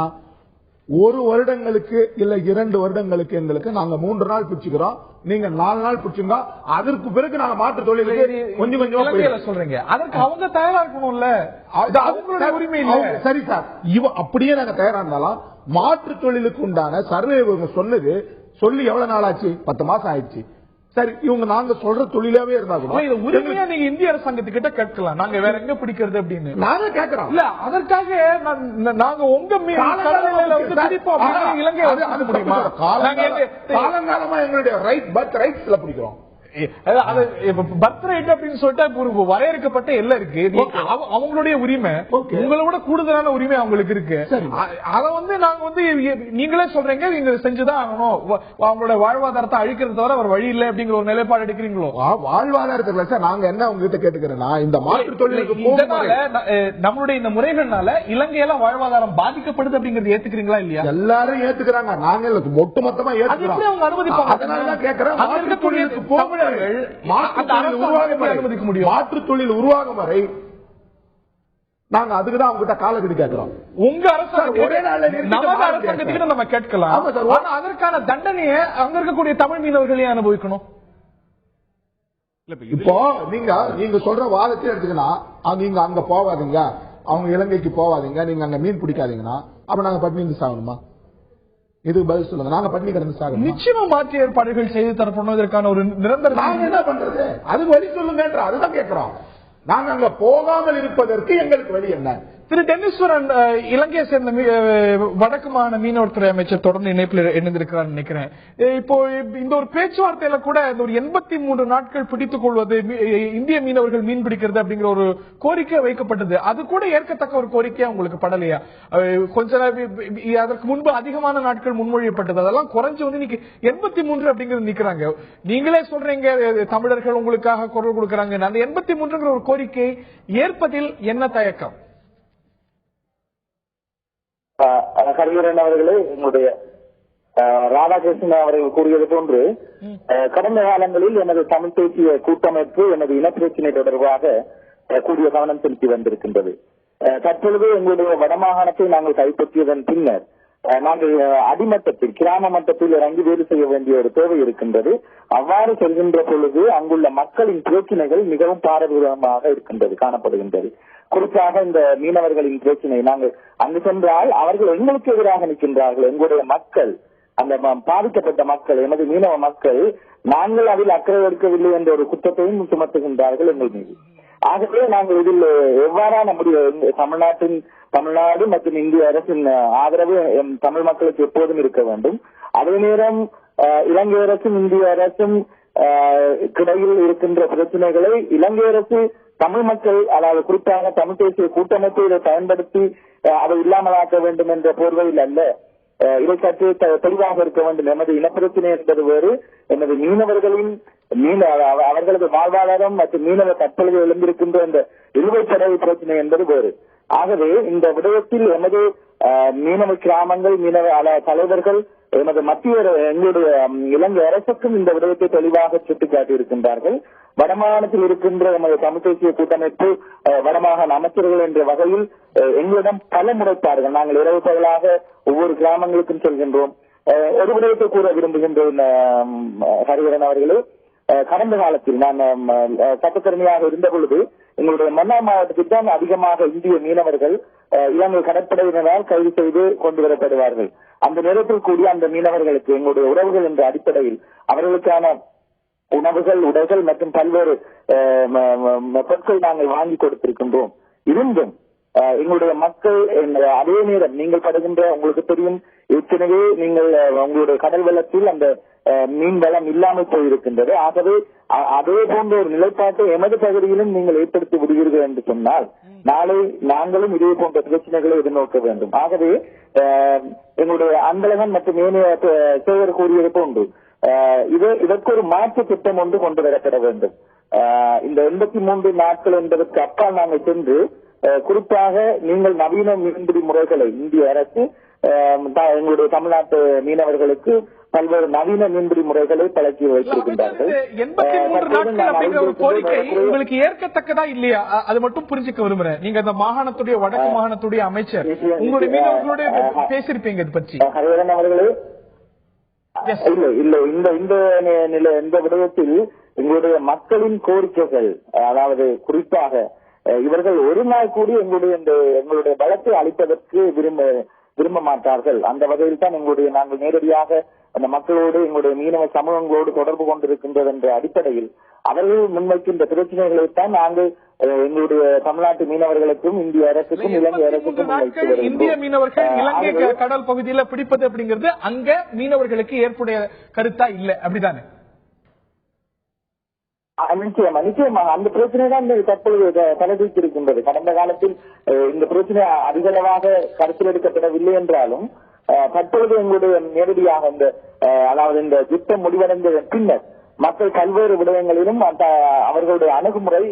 1 வருடங்களுக்கு இல்ல 2 வருடங்களுக்கு எங்களுக்கு நாங்க 3 நாள் பிடிச்சுக்கிறோம், நீங்க 4 நாள் பிடிச்சுங்க, அதற்கு பிறகு நாங்க மாற்று தொழிலுக்கு கொஞ்சம் கொஞ்சம் சொல்றீங்க. அதற்கு அவங்க தயாரா இருக்கணும்ல, அவங்களுடைய உரிமை இல்லை. சரி சார், அப்படியே நாங்க தயாரா இருந்தாலும் மாற்று தொழிலுக்கு உண்டான சர்வே சொன்னது சொல்லி எவ்வளவு நாள் ஆச்சு? 10 மாசம் ஆயிடுச்சு. சரி, இவங்க நாங்க சொல்ற தொழிலாவே இருந்தா கூட உரிமையா நீங்க இந்திய அரசாங்கத்துக்கிட்ட கேட்கலாம், நாங்க வேற எங்க பிடிக்கிறது அப்படின்னு நாங்க கேட்கிறோம். இல்ல, அதற்காக நாங்க உங்க இலங்கை முடியுமா? காலங்காலமா எங்களுடைய பர்த் ரைட்ஸ்ல பிடிக்கிறோம். பர்த் ரைட் அப்படின்னு சொல்லிட்டு வரையறுக்கப்பட்ட எல்லாம் இருக்கு, அவங்களுடைய உரிமை. உங்களை விட கூடுதலான உரிமை அவங்களுக்கு இருக்கு. அத வந்து நாங்க வந்து நீங்களே சொல்றீங்க நீங்க செஞ்சுதான் ஆகணும், அவங்களோட வாழ்வாதாரத்தை அழிக்கிறது தவிர அவர் வழி இல்லை அப்படிங்கிற ஒரு நிலைப்பாடு எடுக்கிறீங்களோ? வாழ்வாதாரத்துல சார் நாங்க என்ன உங்ககிட்ட கேட்டுக்கிறேன்னா, இந்த மாற்று தொழிலுக்கு நம்மளுடைய இந்த முறைகள்னால இலங்கையில வாழ்வாதாரம் பாதிக்கப்படுது அப்படிங்கறது ஏத்துக்கிறீங்களா இல்லையா? எல்லாரும் ஏத்துக்கிறாங்க, நாங்க ஒட்டு மொத்தமா ஏத்துக்கிறோம். அனுமதிப்பாங்க. அதனாலதான் கேட்கிறேன், மாற்று தொழில் உருவாகும் வரை நாங்க அதுக்குதான் அவங்க கால கட்டி கேட்கிறோம். உங்க அரசாங்கத்துக்கு நம்ம கேட்கலாம், அதற்கான தண்டனையை அங்க இருக்கக்கூடிய தமிழ் மீனவர்களே அனுபவிக்கணும். இப்போ நீங்க சொல்ற வாதத்தை எடுத்துக்கினா, நீங்க அங்க போவாதீங்க, அவங்க இலங்கைக்கு போவாதீங்க, நீங்க அங்க மீன் பிடிக்காதீங்கன்னா அப்ப நாங்க பட்டினி சாகணுமா? இதுக்கு பதில் சொல்லுங்க. நாங்க பட்டினி கிடந்து சாகணும். நிச்சயமா மாற்று ஏற்பாடுகள் செய்து தரப்படுவதற்கான ஒரு நிரந்தர நாங்க என்ன பண்றது? அதுக்கு வழி சொல்லுங்க, அதுதான் கேட்கிறோம். நாங்க அங்க போகாமல் இருப்பதற்கு எங்களுக்கு வழி என்ன? திரு டென்னிஸ்வரன், இலங்கையை சேர்ந்த வடக்கு மாகாண மீனவர் துறை அமைச்சர் தொடர்ந்து இணைப்பில் இணைந்திருக்கிறார் நினைக்கிறேன். இப்போ இந்த ஒரு பேச்சுவார்த்தையில கூட இந்த ஒரு 83 நாட்கள் பிடித்துக் கொள்வது, இந்திய மீனவர்கள் மீன் பிடிக்கிறது அப்படிங்கிற ஒரு கோரிக்கை வைக்கப்பட்டது. அது கூட ஏற்கத்தக்க ஒரு கோரிக்கையா உங்களுக்கு படலையா? அதற்கு முன்பு அதிகமான நாட்கள் முன்மொழியப்பட்டது, அதெல்லாம் குறைஞ்சு வந்து இன்னைக்கு 83 அப்படிங்கிறது நிக்கிறாங்க. நீங்களே சொல்றீங்க தமிழர்கள் உங்களுக்காக குரல் கொடுக்கறாங்க. அந்த 83ங்கிற ஒரு கோரிக்கை ஏற்பதில் என்ன தயக்கம்? ஹரிஹரன் அவர்களே, எங்களுடைய ராதாகிருஷ்ணன் அவர்கள் கூறியது போன்று கடந்த காலங்களில் எனது தமிழ் தேசிய கூட்டமைப்பு எனது இனப்பிரச்சினை தொடர்பாக கூடிய கவனம் செலுத்தி வந்திருக்கின்றது. தற்பொழுது எங்களுடைய வடமாகாணத்தை நாங்கள் கைப்பற்றியதன் பின்னர் நாங்கள் அடிமட்டத்தில் கிராம மட்டத்தில் இறங்கி வேலை செய்ய வேண்டிய ஒரு தேவை இருக்கின்றது. அவ்வாறு செல்கின்ற பொழுது அங்குள்ள மக்களின் பிரச்சனைகள் மிகவும் பாரதூரமாக இருக்கின்றது, காணப்படுகின்றது. குறிப்பாக இந்த மீனவர்களின் பிரச்சனை, நாங்கள் அங்கு சென்றால் அவர்கள் எங்களுக்கு எதிராக நிற்கின்றார்கள். எங்களுடைய மக்கள், அந்த பாதிக்கப்பட்ட மக்கள், எமது மீனவ மக்கள், நாங்கள் அதில் அக்கறை எடுக்கவில்லை என்ற ஒரு குற்றத்தையும் சுமத்துகின்றார்கள் எங்கள் மீது. ஆகவே நாங்கள் இதில் எவ்வாறான முடிவு, தமிழ்நாடு மற்றும் இந்திய அரசின் ஆதரவு தமிழ் மக்களுக்கு எப்போதும் இருக்க வேண்டும். அதே நேரம் இலங்கை அரசும் இந்திய அரசும் கிடையில் இருக்கின்ற பிரச்சனைகளை இலங்கை அரசு தமிழ் மக்கள், அதாவது குறிப்பாக தமிழ் தேசிய கூட்டமைப்பு இதை பயன்படுத்தி அதை இல்லாமலாக்க வேண்டும் என்ற போர்வையில் அல்ல, இதை சற்று தெளிவாக இருக்க வேண்டும். எமது இனப்பிரச்சனை என்பது வேறு, எமது மீனவர்களின் அவர்களது வாழ்வாதாரம் மற்றும் மீனவ தற்பொழுது எழுந்திருக்கின்ற இந்த இழுவைப்படகு பிரச்சனை என்பது வேறு. ஆகவே இந்த விடயத்தில் எமது மீனவ கிராமங்கள், மீனவ தலைவர்கள், எமது மத்திய எங்களுடைய இலங்கை அரசுக்கும் இந்த விடயத்தை தெளிவாக சுட்டிக்காட்டி இருக்கின்றார்கள். வடமாகாணத்தில் இருக்கின்ற எமது தமிழ் தேசிய கூட்டமைப்பு வடமாகாண அமைச்சர்கள் என்ற வகையில் எங்களிடம் பல முறைப்பாடுகள், நாங்கள் இரவு பகலாக ஒவ்வொரு கிராமங்களுக்கும் செல்கின்றோம். ஒரு விடயத்தை கூற விரும்புகின்றேன் ஹரிஹரன் அவர்களே. கடந்த காலத்தில் நான் சட்டத்தரணியாக இருந்த பொழுது எங்களுடைய மன்னார் மாவட்டத்தில் தான் அதிகமாக இந்திய மீனவர்கள் இலங்கை கடற்படையினரால் கைது செய்து கொண்டு வரப்படுவார்கள். அந்த நேரத்தில் கூடிய அந்த மீனவர்களுக்கு எங்களுடைய உறவுகள் என்ற அடிப்படையில் அவர்களுக்கான உணவுகள், உடைகள் மற்றும் பல்வேறு பொருட்கள் நாங்கள் வாங்கி கொடுத்திருக்கின்றோம். இருந்தும் எங்களுடைய மக்கள் அதே நேரம் நீங்கள் படுகின்ற, உங்களுக்கு தெரியும் ஏற்கனவே நீங்கள் உங்களுடைய கடல் வெள்ளத்தில் அந்த மீன் வளம் இல்லாமல் போயிருக்கின்றது. ஆகவே அதே போன்ற ஒரு நிலைப்பாட்டை எமது பகுதியிலும் நீங்கள் ஏற்படுத்தி விடுவீர்கள் என்று சொன்னால் நாளை நாங்களும் இதே போன்ற பிரச்சனைகளை எதிர்நோக்க வேண்டும். ஆகவே எங்களுடைய அன்பழகன் மற்றும் ஏனைய சேவர் கூறியது போன்று இதற்கு ஒரு மாற்று திட்டம் ஒன்று கொண்டு வரப்பட வேண்டும். இந்த 83 நாட்கள் என்பதற்கு அப்பால் நாங்கள் சென்று குறிப்பாக நீங்கள் நவீன மீன்பிடி முறைகளை இந்திய அரசு எங்களுடைய தமிழ்நாட்டு மீனவர்களுக்கு பல்வேறு நவீன மீன்பிடி முறைகளை பழக்கி வைத்திருக்கின்றார்கள். 83 நாட்கள் அப்படிங்கிற ஒரு கோரிக்கை உங்களுக்கு ஏற்கத்தக்கதா இல்லையா? அது மட்டும் புரிஞ்சுக்க விரும்புறேன். நீங்க அந்த மாகாணத்துடைய வடக்கு மாகாணத்துடைய அமைச்சர், உங்களுடைய மீனவர்களோட பேசியிருப்பீங்க இது பற்றி. ஹரிஹரன் அவர்களே, இல்ல இந்த விடயத்தில் எங்களுடைய மக்களின் கோரிக்கைகள், அதாவது குறிப்பாக இவர்கள் ஒரு நாள் கூடி எங்களுடைய பலத்தை அளிப்பதற்கு விரும்ப மாட்டார்கள். அந்த வகையில் தான் நாங்கள் நேரடியாக அந்த மக்களோடு, எங்களுடைய மீனவ சமூகங்களோடு தொடர்பு கொண்டிருக்கின்றது என்ற அடிப்படையில் அவர்கள் முன்வைக்கின்ற பிரச்சனைகளைத்தான் நாங்கள் எங்களுடைய தமிழ்நாட்டு மீனவர்களுக்கும் இந்திய அரசுக்கும் இலங்கை அரசுக்கும் இந்திய மீனவர்கள் இலங்கை கடல் பகுதியில் பிடிப்பது அப்படிங்கிறது அங்க மீனவர்களுக்கு ஏற்புடைய கருத்தா இல்ல, அப்படிதானே? நிச்சயமாக அந்த பிரச்சனை தான் தற்பொழுது தலைதூக்கியிருக்கின்றது. கடந்த காலத்தில் இந்த பிரச்சனை அதிகளவாக கருத்தில் எடுக்கப்படவில்லை என்றாலும் தற்பொழுது எங்களுடைய நேரடியாக அதாவது இந்த யுத்தம் முடிவடைந்த பின்னர் மக்கள் பல்வேறு விடயங்களிலும் அவர்களுடைய அணுகுமுறை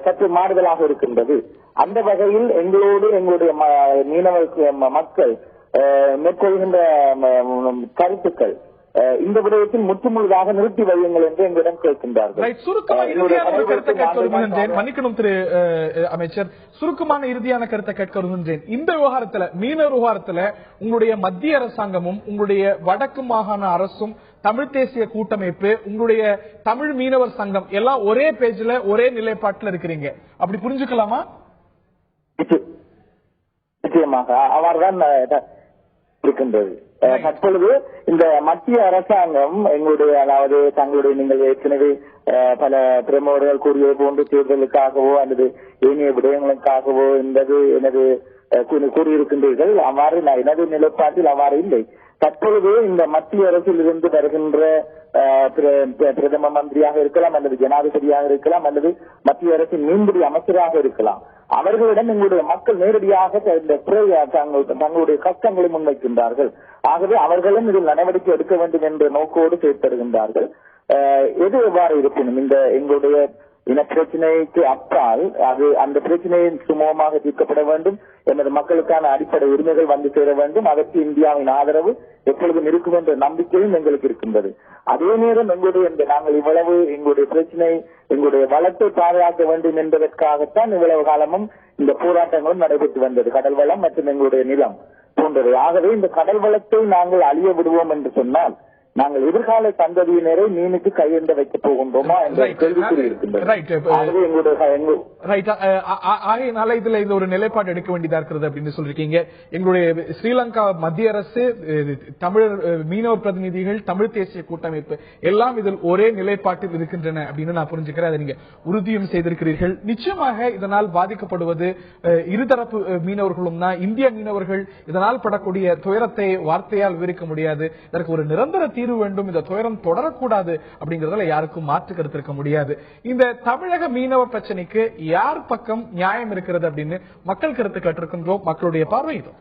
சற்று மாறுதலாக இருக்கின்றது. அந்த வகையில் எங்களோடு எங்களுடைய மீனவ மக்கள் மேற்கொள்கின்ற கருத்துக்கள் இந்த விடயத்தில் முற்றுமுழுதாக நிறுத்தி வையுங்கள் என்று எங்களிடம் கேட்கின்றார்கள். மன்னிக்கணும் திரு அமைச்சர், சுருக்கமான இறுதியான கருத்தை கேட்க வருகின்றேன். இந்த விவகாரத்துல, மீனவர் விவகாரத்துல உங்களுடைய மத்திய அரசாங்கமும் உங்களுடைய வடக்கு மாகாண அரசும் தமிழ் தேசிய கூட்டமைப்பு, உங்களுடைய தமிழ் மீனவர் சங்கம் எல்லாம் ஒரே பேஜ்ல ஒரே நிலைப்பாட்டில் இருக்கிறீங்க, அப்படி புரிஞ்சுக்கலாமா? நிச்சயமாக அவ்வாறுதான் இருக்கின்றது. தற்பொழுது இந்த மத்திய அரசாங்கம் எங்களுடைய அதாவது தங்களுடைய நீங்கள் ஏற்கனவே பல பிரமுகர்கள் கூறியது போன்று தேர்தலுக்காகவோ அல்லது ஏனைய விடயங்களுக்காகவோ எனது கூறியிருக்கின்றீர்கள். அவ்வாறு எனது நிலைப்பாட்டில் அவ்வாறு இல்லை. தற்பொழுது இந்த மத்திய அரசில் இருந்து வருகின்ற பிரதம மந்திரியாக இருக்கலாம் அல்லது ஜனாதிபதியாக இருக்கலாம் அல்லது மத்திய அரசின் மீன்பிடி அமைச்சராக இருக்கலாம். அவர்களிடம் எங்களுடைய மக்கள் நேரடியாக தங்களுடைய கஷ்டங்களை முன்வைக்கின்றார்கள். ஆகவே அவர்களும் இதில் நடவடிக்கை எடுக்க வேண்டும் என்ற நோக்கோடு செயற்படுகின்றார்கள். எது எவ்வாறு இருப்பினும் இந்த எங்களுடைய இன பிரச்சனைக்கு அப்பால் அந்த பிரச்சனையை சுமூகமாக தீர்க்கப்பட வேண்டும். எமது மக்களுக்கான அடிப்படை உரிமைகள் வந்து சேர வேண்டும். அதற்கு இந்தியாவின் ஆதரவு எப்பொழுதும் இருக்கும் என்ற நம்பிக்கையும் எங்களுக்கு இருக்கின்றது. அதே நேரம் நாங்கள் இவ்வளவு எங்களுடைய பிரச்சனை எங்களுடைய வளத்தை பாதுகாக்க வேண்டும் என்பதற்காகத்தான் இவ்வளவு காலமும் இந்த போராட்டங்களும் நடைபெற்று வந்தது. கடல் வளம் மற்றும் எங்களுடைய நிலம் போன்றது. ஆகவே இந்த கடல் வளத்தை நாங்கள் அழிய விடுவோம் என்று சொன்னால் நாங்கள் எதிர்கால சந்ததியினரை மீனுக்கு கையெழுந்த வைக்க போகின்றோமா என்ற கேள்விக்குறி இருக்கின்றது. ஆகையினால இதுல இந்த ஒரு நிலைப்பாடு எடுக்க வேண்டியதா இருக்கிறது அப்படின்னு சொல்லிருக்கீங்க. எங்களுடைய ஸ்ரீலங்கா மத்திய அரசு, தமிழர் மீனவர் பிரதிநிதிகள், தமிழ் தேசிய கூட்டமைப்பு எல்லாம் இதில் ஒரே நிலைப்பாட்டில் இருக்கின்றன அப்படின்னு நான் புரிஞ்சுக்கிறேன். அதை நீங்க உறுதியும் செய்திருக்கிறீர்கள். நிச்சயமாக இதனால் பாதிக்கப்படுவது இருதரப்பு மீனவர்களும் தான். இந்திய மீனவர்கள் இதனால் படக்கூடிய துயரத்தை வார்த்தையால் விவரிக்க முடியாது. இதற்கு ஒரு நிரந்தர வேண்டும். இந்த துயரம் தொடரக்கூடாது அப்படிங்கறதுல யாருக்கும் மாற்று கருத்து இருக்க முடியாது. இந்த தமிழக மீனவ பிரச்சனைக்கு யார் பக்கம் நியாயம் இருக்கிறது அப்படின்னு மக்கள் கருத்து கேட்டிருக்கின்றோம். மக்களுடைய பார்வை இதோ.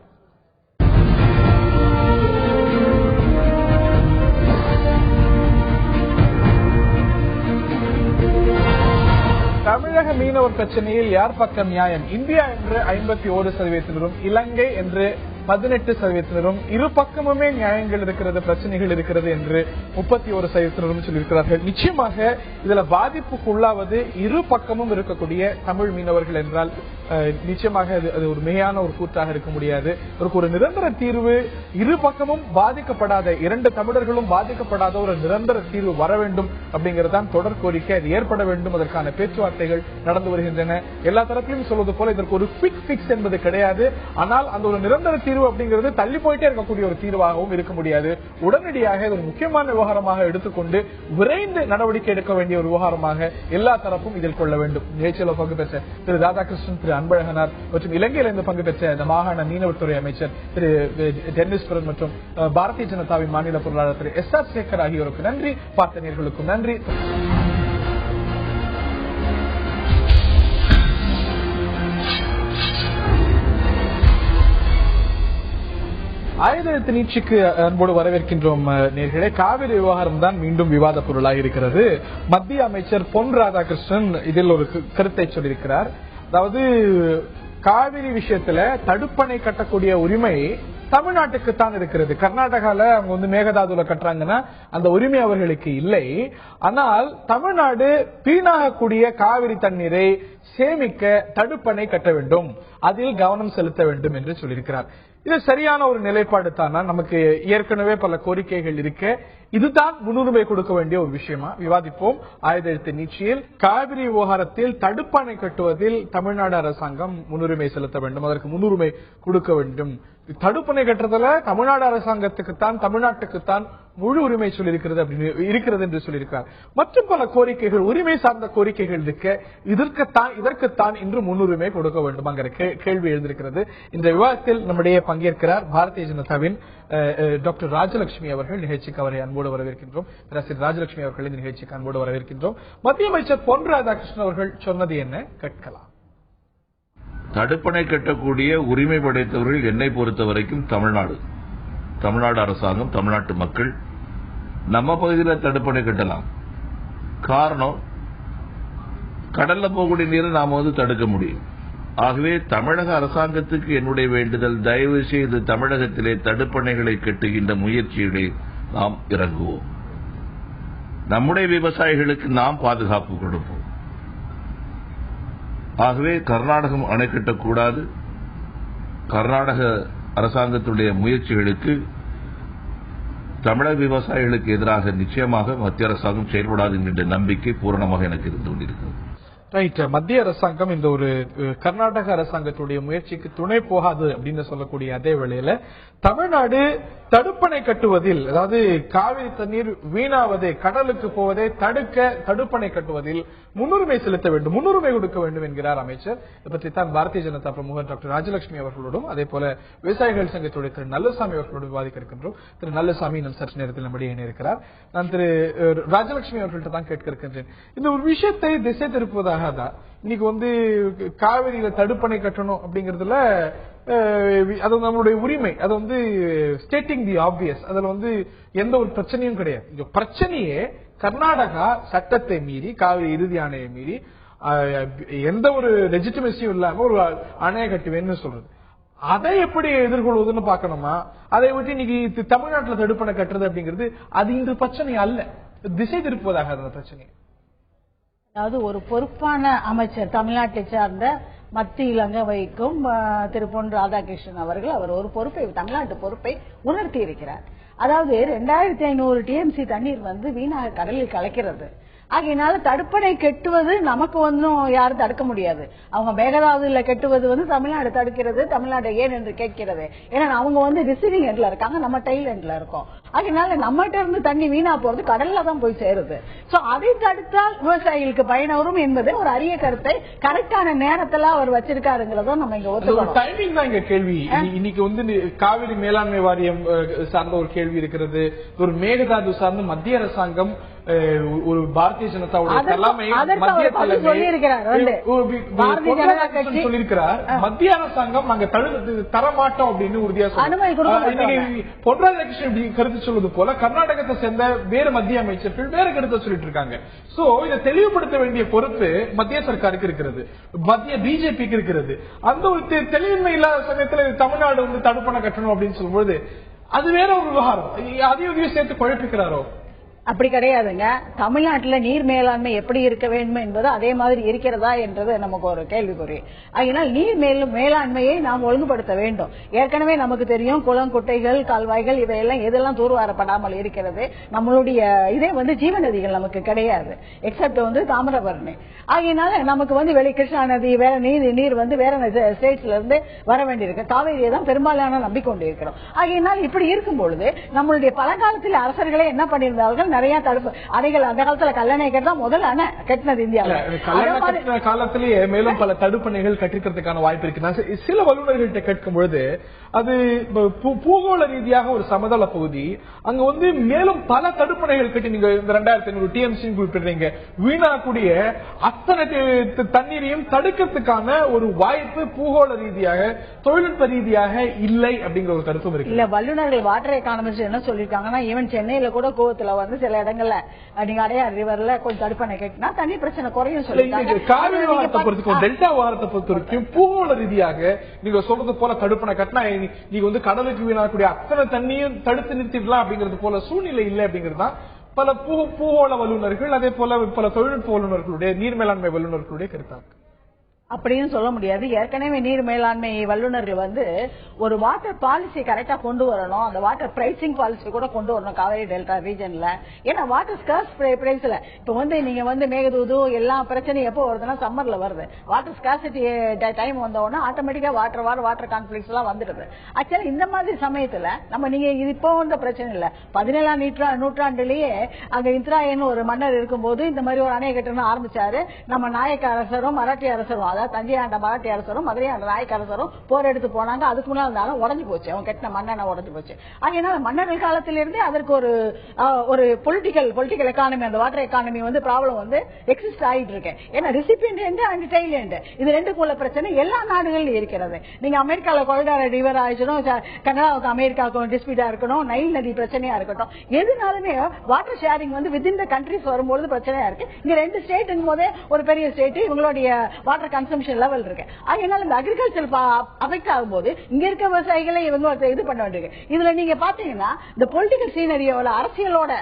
தமிழக மீனவர் பிரச்சனையில் யார் பக்கம் நியாயம்? இந்தியா என்று 51%, இலங்கை என்று 18%, இரு பக்கமுமே நியாயங்கள் இருக்கிறது, பிரச்சனைகள் இருக்கிறது என்று 31% சொல்லியிருக்கிறார்கள். நிச்சயமாக இதுல பாதிப்புக்கு உள்ளாவது இரு பக்கமும் இருக்கக்கூடிய தமிழ் மீனவர்கள் என்றால் நிச்சயமாக அது ஒரு மிகையான ஒரு கூற்றாக இருக்க முடியாது. ஒரு நிரந்தர தீர்வு, இரு பக்கமும் பாதிக்கப்படாத, இரண்டு தமிழர்களும் பாதிக்கப்படாத ஒரு நிரந்தர தீர்வு வர வேண்டும் அப்படிங்கறதுதான் தொடர் கோரிக்கை. அது ஏற்பட வேண்டும். அதற்கான பேச்சுவார்த்தைகள் நடந்து வருகின்றன. எல்லா தரப்பிலும் சொல்வது போல இதற்கு ஒரு குவிக் பிக்ஸ் என்பது கிடையாது. ஆனால் அந்த ஒரு நிரந்தர தீர்வு அப்படிங்கிறது தள்ளி போயிட்டே இருக்கக்கூடிய ஒரு தீர்வாகவும் இருக்க முடியாது. உடனடியாக இது ஒரு முக்கியமான விவகாரமாக எடுத்துக்கொண்டு விரைந்து நடவடிக்கை எடுக்க வேண்டிய ஒரு விவகாரமாக எல்லா தரப்பும் இதில் கொள்ள வேண்டும். நிகழ்ச்சியில் பங்கு பெற்ற திரு ராதாகிருஷ்ணன், திரு அன்பழகனார் மற்றும் இலங்கையிலிருந்து பங்கு பெற்ற இந்த மாகாண மீனவத்துறை அமைச்சர் திரு டென்னிஸ்வரன் மற்றும் பாரதிய ஜனதாவின் மாநில பொருளாளர் திரு எஸ்.ஆர். சேகர் ஆகியோருக்கு நன்றி. பார்த்த நேயர்களுக்கும் நன்றி. ஆயுத நீட்சிக்கு அன்போடு வரவேற்கின்றோம் நேயர்களே. காவிரி விவகாரம் தான் மீண்டும் விவாத பொருளாக இருக்கிறது. மத்திய அமைச்சர் பொன் ராதாகிருஷ்ணன் இதில் ஒரு கருத்தை சொல்லியிருக்கிறார். அதாவது காவிரி விஷயத்துல தடுப்பணை கட்டக்கூடிய உரிமை தமிழ்நாட்டுக்குத்தான் இருக்கிறது. கர்நாடகால அவங்க மேகதாதுல கட்டுறாங்கன்னா அந்த உரிமை அவர்களுக்கு இல்லை. ஆனால் தமிழ்நாடு வீணாகக்கூடிய காவிரி தண்ணீரை சேமிக்க தடுப்பணை கட்ட வேண்டும், அதில் கவனம் செலுத்த வேண்டும் என்று சொல்லியிருக்கிறார். இது சரியான ஒரு நிலைப்பாடு தானா? நமக்கு ஏற்கனவே பல கோரிக்கைகள் இருக்க இதுதான் முன்னுரிமை கொடுக்க வேண்டிய ஒரு விஷயமா? விவாதிப்போம். ஆயுத நீட்சியில் காவிரி விவகாரத்தில் தடுப்பணை கட்டுவதில் தமிழ்நாடு அரசாங்கம் முன்னுரிமை செலுத்த வேண்டும், அதற்கு முன்னுரிமை கொடுக்க வேண்டும். தடுப்பணை கட்டுறதுல தமிழ்நாடு அரசாங்கத்துக்குத்தான், தமிழ்நாட்டுக்குத்தான் முழு உரிமை சொல்லியிருக்கிறது இருக்கிறது என்று சொல்லியிருக்கிறார். மற்றும் பல கோரிக்கைகள், உரிமை சார்ந்த கோரிக்கைகள் இருக்க இதற்குத்தான் இன்று முன்னுரிமை கொடுக்க வேண்டும் என்கிற கேள்வி எழுந்திருக்கிறது. இந்த விவாதத்தில் நம்முடைய பங்கேற்கிறார் பாரதிய ஜனதாவின் டாக்டர் ராஜலட்சுமி அவர்கள். நிகழ்ச்சிக்கு அவரை அன்போடு வரவேற்கின்றோம். பேராசிரியர் ராஜலட்சுமி அவர்கள் இந்த நிகழ்ச்சிக்கு அன்போடு வரவேற்கின்றோம். மத்திய அமைச்சர் பொன் ராதாகிருஷ்ணன் அவர்கள் சொன்னது என்ன கேட்கலாம். தடுப்பணை கட்டக்கூடிய உரிமை படைத்தவர்கள் என்னை பொறுத்த வரைக்கும் தமிழ்நாடு அரசாங்கம், தமிழ்நாட்டு மக்கள். நம்ம பகுதியில் தடுப்பணை கட்டலாம். காரணம், கடல்ல போகக்கூடிய நீரை நாம தடுக்க முடியும். ஆகவே தமிழக அரசாங்கத்துக்கு என்னுடைய வேண்டுதல், தயவு செய்து தமிழகத்திலே தடுப்பணைகளை கட்டுகின்ற முயற்சிகளை நாம் இறங்குவோம். நம்முடைய விவசாயிகளுக்கு நாம் பாதுகாப்பு கொடுப்போம். ஆகவே கர்நாடகம் அணை கட்டக்கூடாது. கர்நாடக அரசாங்கத்துடைய முயற்சிகளுக்கு, தமிழக விவசாயிகளுக்கு எதிராக நிச்சயமாக மத்திய அரசாங்கம் செயல்படாது என்ற நம்பிக்கை பூரணமாக எனக்கு இருந்து கொண்டிருக்கிறது. ரைட். மத்திய அரசாங்கம் இந்த ஒரு கர்நாடக அரசாங்கத்துடைய முயற்சிக்கு துணை போகாது அப்படின்னு சொல்லக்கூடிய அதே வேளையில தமிழ்நாடு தடுப்பணை கட்டுவதில், அதாவது காவிரி தண்ணீர் வீணாவதே, கடலுக்கு போவதை தடுக்க தடுப்பணை கட்டுவதில் முன்னுரிமை செலுத்த வேண்டும், முன்னுரிமை கொடுக்க வேண்டும் என்கிறார் அமைச்சர். இதை பற்றி தான் பாரதிய ஜனதா பிரமுகர் டாக்டர் ராஜலட்சுமி அவர்களோடும் அதே போல விவசாயிகள் சங்கத்துடைய திரு நல்லசாமி அவர்களோடும் விவாதிக்க இருக்கின்றோம். திரு நல்லசாமி இன்னும் சற்று நேரத்தில் நம்முடைய இணையிருக்கிறார். நான் திரு ராஜலட்சுமி அவர்கள்ட்ட தான் கேட்க இருக்கின்றேன். இந்த ஒரு விஷயத்தை திசை திருப்புவதாக தான் இன்னைக்கு வந்து காவிரியில தடுப்பணை கட்டணும் அப்படிங்கறதுல அது நம்மளுடைய உரிமை, அது வந்து ஸ்டேட்டிங் தி ஆப்வியஸ், அதுல வந்து எந்த ஒரு பிரச்சனையும் கிடையாது. இந்த பிரச்சனையே கர்நாடகா சட்டத்தை மீறி, காவிரி இறுதி ஆணையை மீறி, எந்த ஒரு லெஜிட்டிமசியும் இல்லாம ஒரு அணையை கட்டுவேன்னு சொல்றது. அதை எப்படி எதிர்கொள்வதுன்னு பாக்கணுமா? அதை விட்டு இன்னைக்கு தமிழ்நாட்டில் தடுப்பணை கட்டுறது அப்படிங்கிறது அது இன்று பிரச்சனை அல்ல, திசை திருப்புவதாக அந்த பிரச்சனை. அதாவது ஒரு பொறுப்பான அமைச்சர், தமிழ்நாட்டை சார்ந்த மத்திய இலங்கை வைக்கும் திரு பொன் ராதாகிருஷ்ணன் அவர்கள் அவர் ஒரு பொறுப்பை, தமிழ்நாட்டு பொறுப்பை உணர்த்தி இருக்கிறார். அதாவது 2500 TMC தண்ணீர் வந்து வீணாக கடலில் கலக்கிறது. ஆகையினால தடுப்பணை கெட்டுவது நமக்கு ஒன்றும் யாரும் தடுக்க முடியாது. அவங்க மேகதாதுல கெட்டுவது வந்து தமிழ்நாடு தடுக்கிறது, தமிழ்நாடு ஏன் என்று கேட்கிறது. ஏன்னா அவங்க வந்து ரிசீவிங் எண்ட்ல இருக்காங்க, நம்ம டெயில் எண்ட்ல இருக்கோம். அதனால நம்மகிட்ட இருந்து தண்ணி வீணா போறது கடல்ல தான் போய் சேருது. சோ அதை தடுத்தால் விவசாயிகளுக்கு பயனவரும் என்பது ஒரு அரிய கருத்தை கரெக்டான நேரத்துல அவர் வச்சிருக்காருங்கிறத நம்ம இங்க ஒத்துக்கணும். டைமிங் தான் இங்க கேள்வி. இன்னைக்கு வந்து காவிரி மேலாண்மை வாரியம் சார்ந்த ஒரு கேள்வி இருக்கிறது, ஒரு மேகதாது சார்ந்த மத்திய அரசாங்கம், ஒரு பாரதிய ஜனதாவுடைய தலைமை, மத்திய தலைமை சொல்லியிருக்கிறார், மத்திய அரசாங்கம் நாங்க தரமாட்டோம் அப்படின்னு உறுதியா சொல்லுங்க. பொன் ராதாகிருஷ்ணன் கருத்து சொல்வது போல கர்நாடகத்தை சேர்ந்த வேறு மத்திய அமைச்சர்கள் வேற கருத்தை சொல்லிட்டு இருக்காங்க. சோ இதை தெளிவுபடுத்த வேண்டிய பொறுப்பு மத்திய சர்க்காருக்கு இருக்கிறது, மத்திய பிஜேபிக்கு இருக்கிறது. அந்த ஒரு தெளிவின்மை இல்லாத சமயத்துல தமிழ்நாடு வந்து தடுப்பணை கட்டணும் அப்படின்னு சொல்லும்போது அது வேற ஒரு விவகாரம். அதையும் சேர்த்து குழப்பிக்கிறாரோ? அப்படி கிடையாதுங்க. தமிழ்நாட்டில் நீர் மேலாண்மை எப்படி இருக்க வேண்டும் என்பது அதே மாதிரி இருக்கிறதா என்றது நமக்கு ஒரு கேள்விக்குறி. அதனால் நீர் மேலாண்மையை நாம் ஒழுங்குபடுத்த வேண்டும். ஏற்கனவே நமக்கு தெரியும், குளம், குட்டைகள், கால்வாய்கள் இவையெல்லாம் எதெல்லாம் தூர்வாரப்படாமல் இருக்கிறது. நம்மளுடைய இதே வந்து ஜீவநதிகள் நமக்கு கிடையாது, எக்ஸப்ட் வந்து தாமிரபரணி. அதனால நமக்கு வந்து வெளி கிருஷ்ணா நதி வேற நீர் வந்து வேற ஸ்டேட்ஸ்ல இருந்து வர வேண்டியிருக்கு. காவேரியை தான் பெரும்பாலான நம்பிக்கொண்டிருக்கிறோம். அதனால் இப்படி இருக்கும் பொழுது நம்மளுடைய பழங்காலத்தில் அரசர்களே என்ன பண்ணியிருந்தார்கள், நிறைய தடுப்பு அணைகள், அந்த காலத்துல கல்லணை கட்டா முதல் அணை கட்டினது இந்தியாவில். காலத்திலேயே மேலும் பல தடுப்பணைகள் கட்டிருக்கிறதுக்கான வாய்ப்பு இருக்கு. சில வல்லுநர்கள்ட்ட கேட்கும் பொழுது அது பூகோள ரீதியாக ஒரு சமதள பகுதி, அங்க வந்து மேலும் பல தடுப்பணைகள் கட்டி நீங்க இந்த 2500 TMC குறிப்பிடுறீங்க, வீணாக்கூடிய அத்தனை தண்ணீரையும் தடுக்கிறதுக்கான ஒரு வாய்ப்பு பூகோள ரீதியாக, தொழில்நுட்ப ரீதியாக இல்லை அப்படிங்கிற ஒரு கருத்தும் இருக்கு. இல்ல, வல்லுநர்கள் வாட்டர் எக்கானமிஸ்ட் என்ன சொல்லிருக்காங்கன்னா, ஈவன் சென்னையில கூட கோவத்துல வந்து சில இடங்கள்ல நீங்க அடையார் ரிவர்ல கொஞ்சம் தடுப்பணை கட்டினா தண்ணி பிரச்சனை குறையும் சொல்லிருக்காங்க. காவிரி வாரத்தை பொறுத்த டெல்டா வாரத்தை பொறுத்த வரைக்கும் பூகோள ரீதியாக நீங்க சொல்றது போல தடுப்பணை கட்டினா நீங்க வந்து கடலுக்கு வீணாக்கூடிய அத்தனை தண்ணியும் தடுத்து நிறுத்திடலாம் அப்படிங்கிறது போல சூழ்நிலை இல்லை அப்படிங்கிறது தான் பல பூகோள வல்லுநர்கள், அதே போல பல தொழில்நுட்ப வல்லுநர்களுடைய, நீர் மேலாண்மை வல்லுநர்களுடைய கருத்தாங்க. அப்படின்னு சொல்ல முடியாது. ஏற்கனவே நீர் மேலாண்மை வல்லுநர்கள் வந்து ஒரு வாட்டர் பாலிசி கரெக்டா கொண்டு வரணும், அந்த வாட்டர் பிரைசிங் பாலிசி கூட கொண்டு வரணும் காவேரி டெல்டா ரீஜன்ல. ஏன்னா வாட்டர் ஸ்கார்ஸ் பிரைஸ்ல இப்ப வந்து நீங்க வந்து மேகதூது எல்லா பிரச்சனையும் எப்போ வருதுன்னா சம்மர்ல வருது. வாட்டர் ஸ்கார்சிட்டி டைம் வந்தோடனே ஆட்டோமேட்டிக்கா வாட்டர் கான்ஃபிளிக்ஸ் எல்லாம் வந்துடுது. ஆக்சுவலா இந்த மாதிரி சமயத்துல நம்ம நீங்க இப்போ வந்த பிரச்சனை இல்ல, 17ஆம் நூற்றாண்டுலயே அங்க இந்திராயன் ஒரு மன்னர் இருக்கும்போது இந்த மாதிரி ஒரு அணை கட்டணும் ஆரம்பிச்சாரு. நம்ம நாயக்க அரசரும் மராட்டிய அரசரும், அதாவது தஞ்சை ஆண்ட மராட்டிய அரசரும் மதுரை ஆண்ட நாயக்க அரசரும் போர் எடுத்து போனாங்க. அதுக்கு முன்னாடி இருந்தாலும் உடஞ்சு போச்சு, அவங்க கட்டின மண்ணெண்ண உடஞ்சு போச்சு. அதனால மன்னர்கள் காலத்திலிருந்தே அதற்கு ஒரு பொலிட்டிக்கல் எக்கானமி, அந்த வாட்டர் எக்கானமி வந்து ப்ராப்ளம் வந்து எக்ஸிஸ்ட் ஆகிட்டு இருக்கு. ஏன்னா ரிசிபியன்ட் அண்ட் டெய்லண்ட் இது ரெண்டுக்குள்ள பிரச்சனை எல்லா நாடுகளிலும் இருக்கிறது. நீங்க அமெரிக்கால கொள்டார ரிவர் ஆயிடுச்சணும், கனடாவுக்கு அமெரிக்காவுக்கு டிஸ்பியூட்டா இருக்கணும், நைல் நதி பிரச்சனையா இருக்கட்டும், எதுனாலுமே வாட்டர் ஷேரிங் வந்து வித்தின் த கண்ட்ரிஸ் வரும்போது பிரச்சனையா இருக்கு. இங்க 2 ஸ்டேட் போதே ஒரு பெரிய ஸ்டேட் இவங்களுடைய வாட்டர் கன்சம்ஷன் லெவல் இருக்கு. அதனால இந்த அக்ரிகல்ச்சர் அஃபெக்ட் ஆகும்போது இங்க இருக்க விவசாயிகளை இவங்க இது பண்ண வேண்டியிருக்கு. இதுல நீங்க பாத்தீங்கன்னா இந்த பொலிட்டிக்கல் சீனரியோட அரசியலோட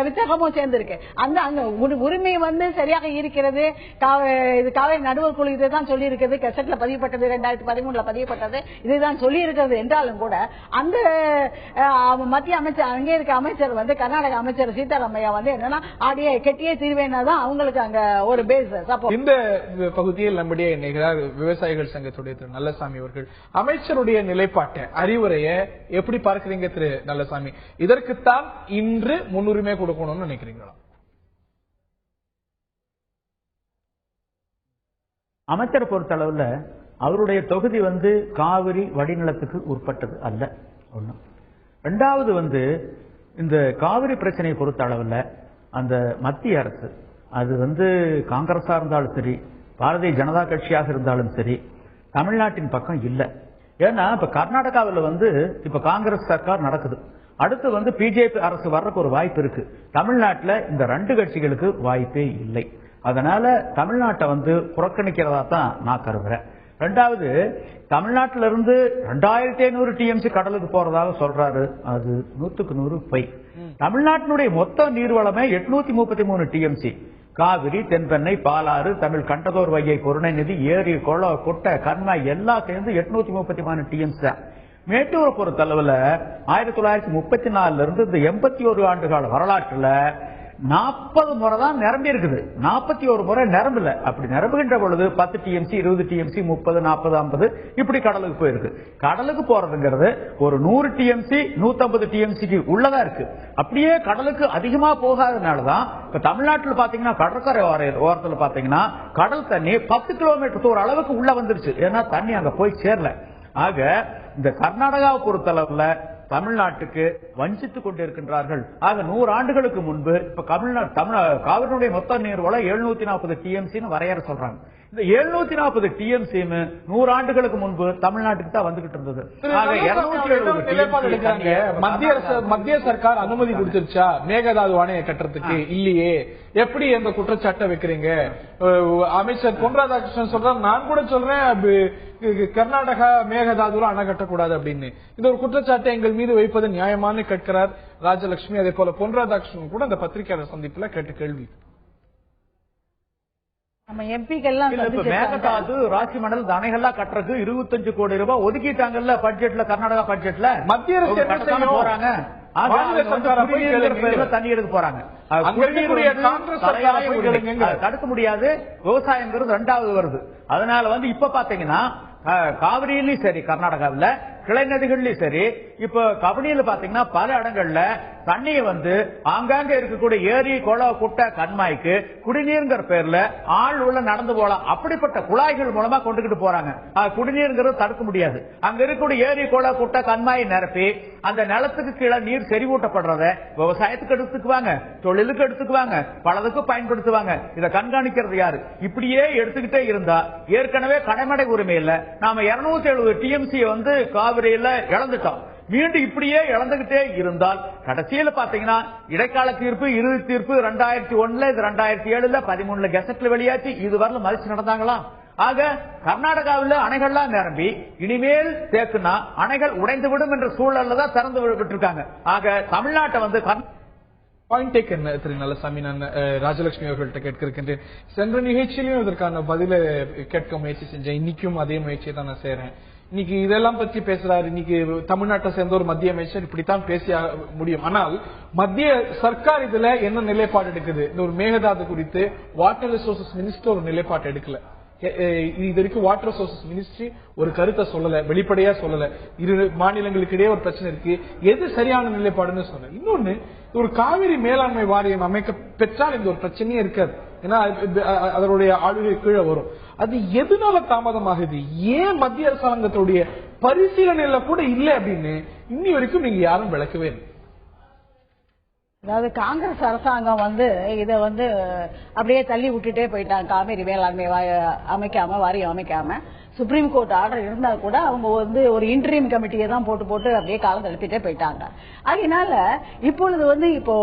வித்தகமும் சேர்ந்திருக்கு. அந்த அங்க உரிமை வந்து சரியாக இருக்கிறது. காவிரி நடுவர் குழு இதைதான் சொல்லி இருக்கிறது, கெசட்ல பதியப்பட்டது, 2013 பதியப்பட்டது, இதுதான் சொல்லி இருக்கிறது என்றாலும் கூட அந்த மத்திய அமைச்சர் அங்கே இருக்க அமைச்சர் வந்து கர்நாடக அமைச்சர் சீதாராமையா வந்து என்னன்னா ஆடியே கெட்டியே தீர்வேனாதான் அவங்களுக்கு அங்க ஒரு பேஸ். இந்த பகுதியில் நம்முடைய இணைகிறார் விவசாயிகள் சங்கத்துடைய திரு நல்லசாமி அவர்கள். அமைச்சருடைய நிலைப்பாட்டை அறிவுரையை எப்படி பார்க்கிறீங்க திரு நல்லசாமி? இதற்குத்தான் இன்று முன்னுரிமை கொடுக்கணும்னு நினைக்கிறீங்களா? அமைச்சரை பொறுத்தளவுல அவருடைய தொகுதி வந்து காவிரி வடிநிலத்துக்கு உட்பட்டது அல்ல. ஒண்ணு. ரெண்டாவது வந்து இந்த காவிரி பிரச்சனையை பொறுத்த அளவுல அந்த மத்திய அரசு அது வந்து காங்கிரஸா இருந்தாலும் சரி, பாரதிய ஜனதா கட்சியாக இருந்தாலும் சரி, தமிழ்நாட்டின் பக்கம் இல்ல. ஏன்னா இப்ப கர்நாடகாவில் வந்து இப்ப காங்கிரஸ் சர்க்கார் நடக்குது, அடுத்து வந்து பிஜேபி அரசு வர்றதுக்கு ஒரு வாய்ப்பு இருக்கு. தமிழ்நாட்டில் இந்த ரெண்டு கட்சிகளுக்கு வாய்ப்பே இல்லை. அதனால தமிழ்நாட்டை வந்து புறக்கணிக்கிறதா தான் நான் கருதுறேன். ரெண்டாவது, தமிழ்நாட்டில இருந்து 2500 டிஎம்சி கடலுக்கு போறதாக சொல்றாரு, அது 100க்கு 100 பொய். தமிழ்நாட்டினுடைய மொத்த நீர்வளமே 833 டிஎம்சி. காவிரி, தென்பெண்ணை, பாலாறு, தமிழ் கண்டதோர் வைகை, கருணைநிதி, ஏரி, குளம், குட்டை, கண்மாய் எல்லாம் சேர்ந்து 833 டிஎம்சி தான். மேட்டூரை பொறுத்தளவுல 1934 இருந்து இந்த 81 ஆண்டுகால வரலாற்றுல 40 முறை தான் நிரம்பி இருக்குது, 41 முறை நிரம்பல. அப்படி நிரம்புகின்ற பொழுது 10 டிஎம்சி, 20 டிஎம்சி, 30, 40, 50 இப்படி கடலுக்கு போயிருக்கு. கடலுக்கு போறதுங்கிறது ஒரு 100 டிஎம்சி, 150 டிஎம்சிக்கு உள்ளதா இருக்கு. அப்படியே கடலுக்கு அதிகமா போகாதனாலதான் இப்ப தமிழ்நாட்டில் பாத்தீங்கன்னா கடற்கரை ஓரத்துல பாத்தீங்கன்னா கடல் தண்ணி 10 கிலோமீட்டர் தூர அளவுக்கு உள்ள வந்துருச்சு. ஏன்னா தண்ணி அங்க போய் சேரல. ஆக இந்த கர்நாடகாவை பொறுத்தளவுல தமிழ்நாட்டுக்கு வஞ்சித்துக் கொண்டிருக்கின்றார்கள். ஆக 100 ஆண்டுகளுக்கு முன்பு இப்ப காவிரியுடைய மொத்த நீர்வளம் 740 டிஎம்சி வரையறை சொல்றாங்க. இந்த 740 டிஎம்சி 100 ஆண்டுகளுக்கு முன்பு தமிழ்நாட்டுக்கு தான் வந்துகிட்டு இருந்தது. மத்திய சர்க்கார் அனுமதி கொடுத்துருச்சா மேகதாது அணையை கட்டுறதுக்கு? இல்லையே. எப்படி அந்த குற்றச்சாட்டை வைக்கிறீங்க? அமைச்சர் பொன் ராதாகிருஷ்ணன் சொல்றாரு, நான் கூட சொல்றேன் கர்நாடகா மேகதாதுல அணை கட்டக்கூடாது அப்படின்னு. இந்த ஒரு குற்றச்சாட்டை எங்கள் மீது வைப்பது நியாயமானு கேட்கிறார் ராஜலட்சுமி. அதே போல பொன் ராதாகிருஷ்ணன் கூட அந்த பத்திரிகையாளர் சந்திப்புல கேட்ட கேள்வி. நம்ம எம்பிக்கெல்லாம் மேகதாது, ராசி மண்டல் அணைகள்லாம் கட்டுறதுக்கு 25 கோடி ரூபாய் ஒதுக்கிட்டாங்கல்ல பட்ஜெட்ல, கர்நாடகா பட்ஜெட்ல. மத்திய அரசு போறாங்க, தண்ணி எடுக்க போறாங்க. தடுக்க முடியாது. விவசாயங்கிறது 2வது வருது. அதனால வந்து இப்ப பாத்தீங்கன்னா காவிரியிலும் சரி, கர்நாடகாவில் கிளை நதிகள்லயும் சரி, இப்ப கபினியில பாத்தீங்கன்னா பல இடங்கள்ல தண்ணியை வந்து ஆங்காங்க இருக்கக்கூடிய ஏரி, குளம், குட்டை, கண்மாய்க்கு குடிநீர்ங்கிற பேர்ல ஆள் உள்ள நடந்து போலாம். அப்படிப்பட்ட குழாய்கள் மூலமா கொண்டுகிட்டு போறாங்க. குடிநீர்ங்கிறது தடுக்க முடியாது. அங்க இருக்கக்கூடிய ஏரி, குளம், குட்டை, கண்மாயை நிரப்பி அந்த நிலத்துக்கு கீழே நீர் செறிவூட்டப்படுறத விவசாயத்துக்கு எடுத்துக்குவாங்க, தொழிலுக்கு எடுத்துக்குவாங்க, பலதுக்கு பயன்படுத்துவாங்க. இதை கண்காணிக்கிறது யாரு? இப்படியே எடுத்துக்கிட்டே இருந்தா ஏற்கனவே கடைமடை உரிமை இல்ல, நாம 270 டிஎம்சி வந்து காவிரியில இழந்துட்டோம். மீண்டும் இப்படியே இழந்துகிட்டே இருந்தால் கடைசியில பாத்தீங்கன்னா இடைக்கால தீர்ப்பு, இறுதி தீர்ப்பு 2001, இது 2007, 13 கெசட்ல வெளியாச்சு. இதுவரை மதிச்சு நடந்தாங்களா? ஆக கர்நாடகாவில் அணைகள்லாம் நிரம்பி இனிமேல் தேக்குனா அணைகள் உடைந்துவிடும் என்ற சூழல்ல தான் திறந்து விட்டுருக்காங்க. ஆக தமிழ்நாட்டை வந்து பாயிண்ட் டேக்கன் திரு நல்லசாமி. நான் ராஜலட்சுமி அவர்கள்ட்ட கேட்க இருக்கின்றேன். சென்ற நிகழ்ச்சியிலும் இதற்கான பதில கேட்க முயற்சி செஞ்சேன். இன்னைக்கும் அதே முயற்சியை தான் நான் செய்யறேன். இன்னைக்கு இதெல்லாம் பற்றி பேசுறாரு. இன்னைக்கு தமிழ்நாட்டை சேர்ந்த ஒரு மத்திய அமைச்சர் இப்படித்தான் பேச முடியும். ஆனால் மத்திய சர்க்கார் இதுல என்ன நிலைப்பாடு எடுக்குது? இந்த ஒரு மேகதாது குறித்து வாட்டர் ரிசோர்சஸ் மினிஸ்டர் ஒரு நிலைப்பாடு எடுக்கல. இது வரைக்கும் வாட்டர் ரிசோர்சஸ் மினிஸ்ட்ரி ஒரு கருத்தை சொல்லல, வெளிப்படையா சொல்லல. இரு மாநிலங்களுக்கு இடையே ஒரு பிரச்சனை இருக்கு, எது சரியான நிலைப்பாடுன்னு சொல்ல. இன்னொன்னு, ஒரு காவிரி மேலாண்மை வாரியம் அமைக்க பெற்றால் இந்த ஒரு பிரச்சனையே இருக்காது. ஏன்னா அதனுடைய ஆளுகை கீழே வரும். அது எதனால தாமதமாகுது? ஏன் மத்திய அரசாங்கத்துடைய பரிசீலனையில கூட இல்லை அப்படின்னு இன்னி வரைக்கும் நீங்க யாரும் விளக்கவே இல்லை. அதாவது காங்கிரஸ் அரசாங்கம் வந்து இதை வந்து அப்படியே தள்ளி விட்டுட்டே போயிட்டாங்க. காவிரி மேலாண்மை அமைக்காம, வாரியம் அமைக்காம, சுப்ரீம் கோர்ட் ஆர்டர் இருந்தா கூட அவங்க வந்து ஒரு இன்டரிம் கமிட்டியை தான் போட்டு அப்படியே காலம் தள்ளிட்டே போயிட்டாங்க. அதனால இப்பொழுது வந்து இப்போ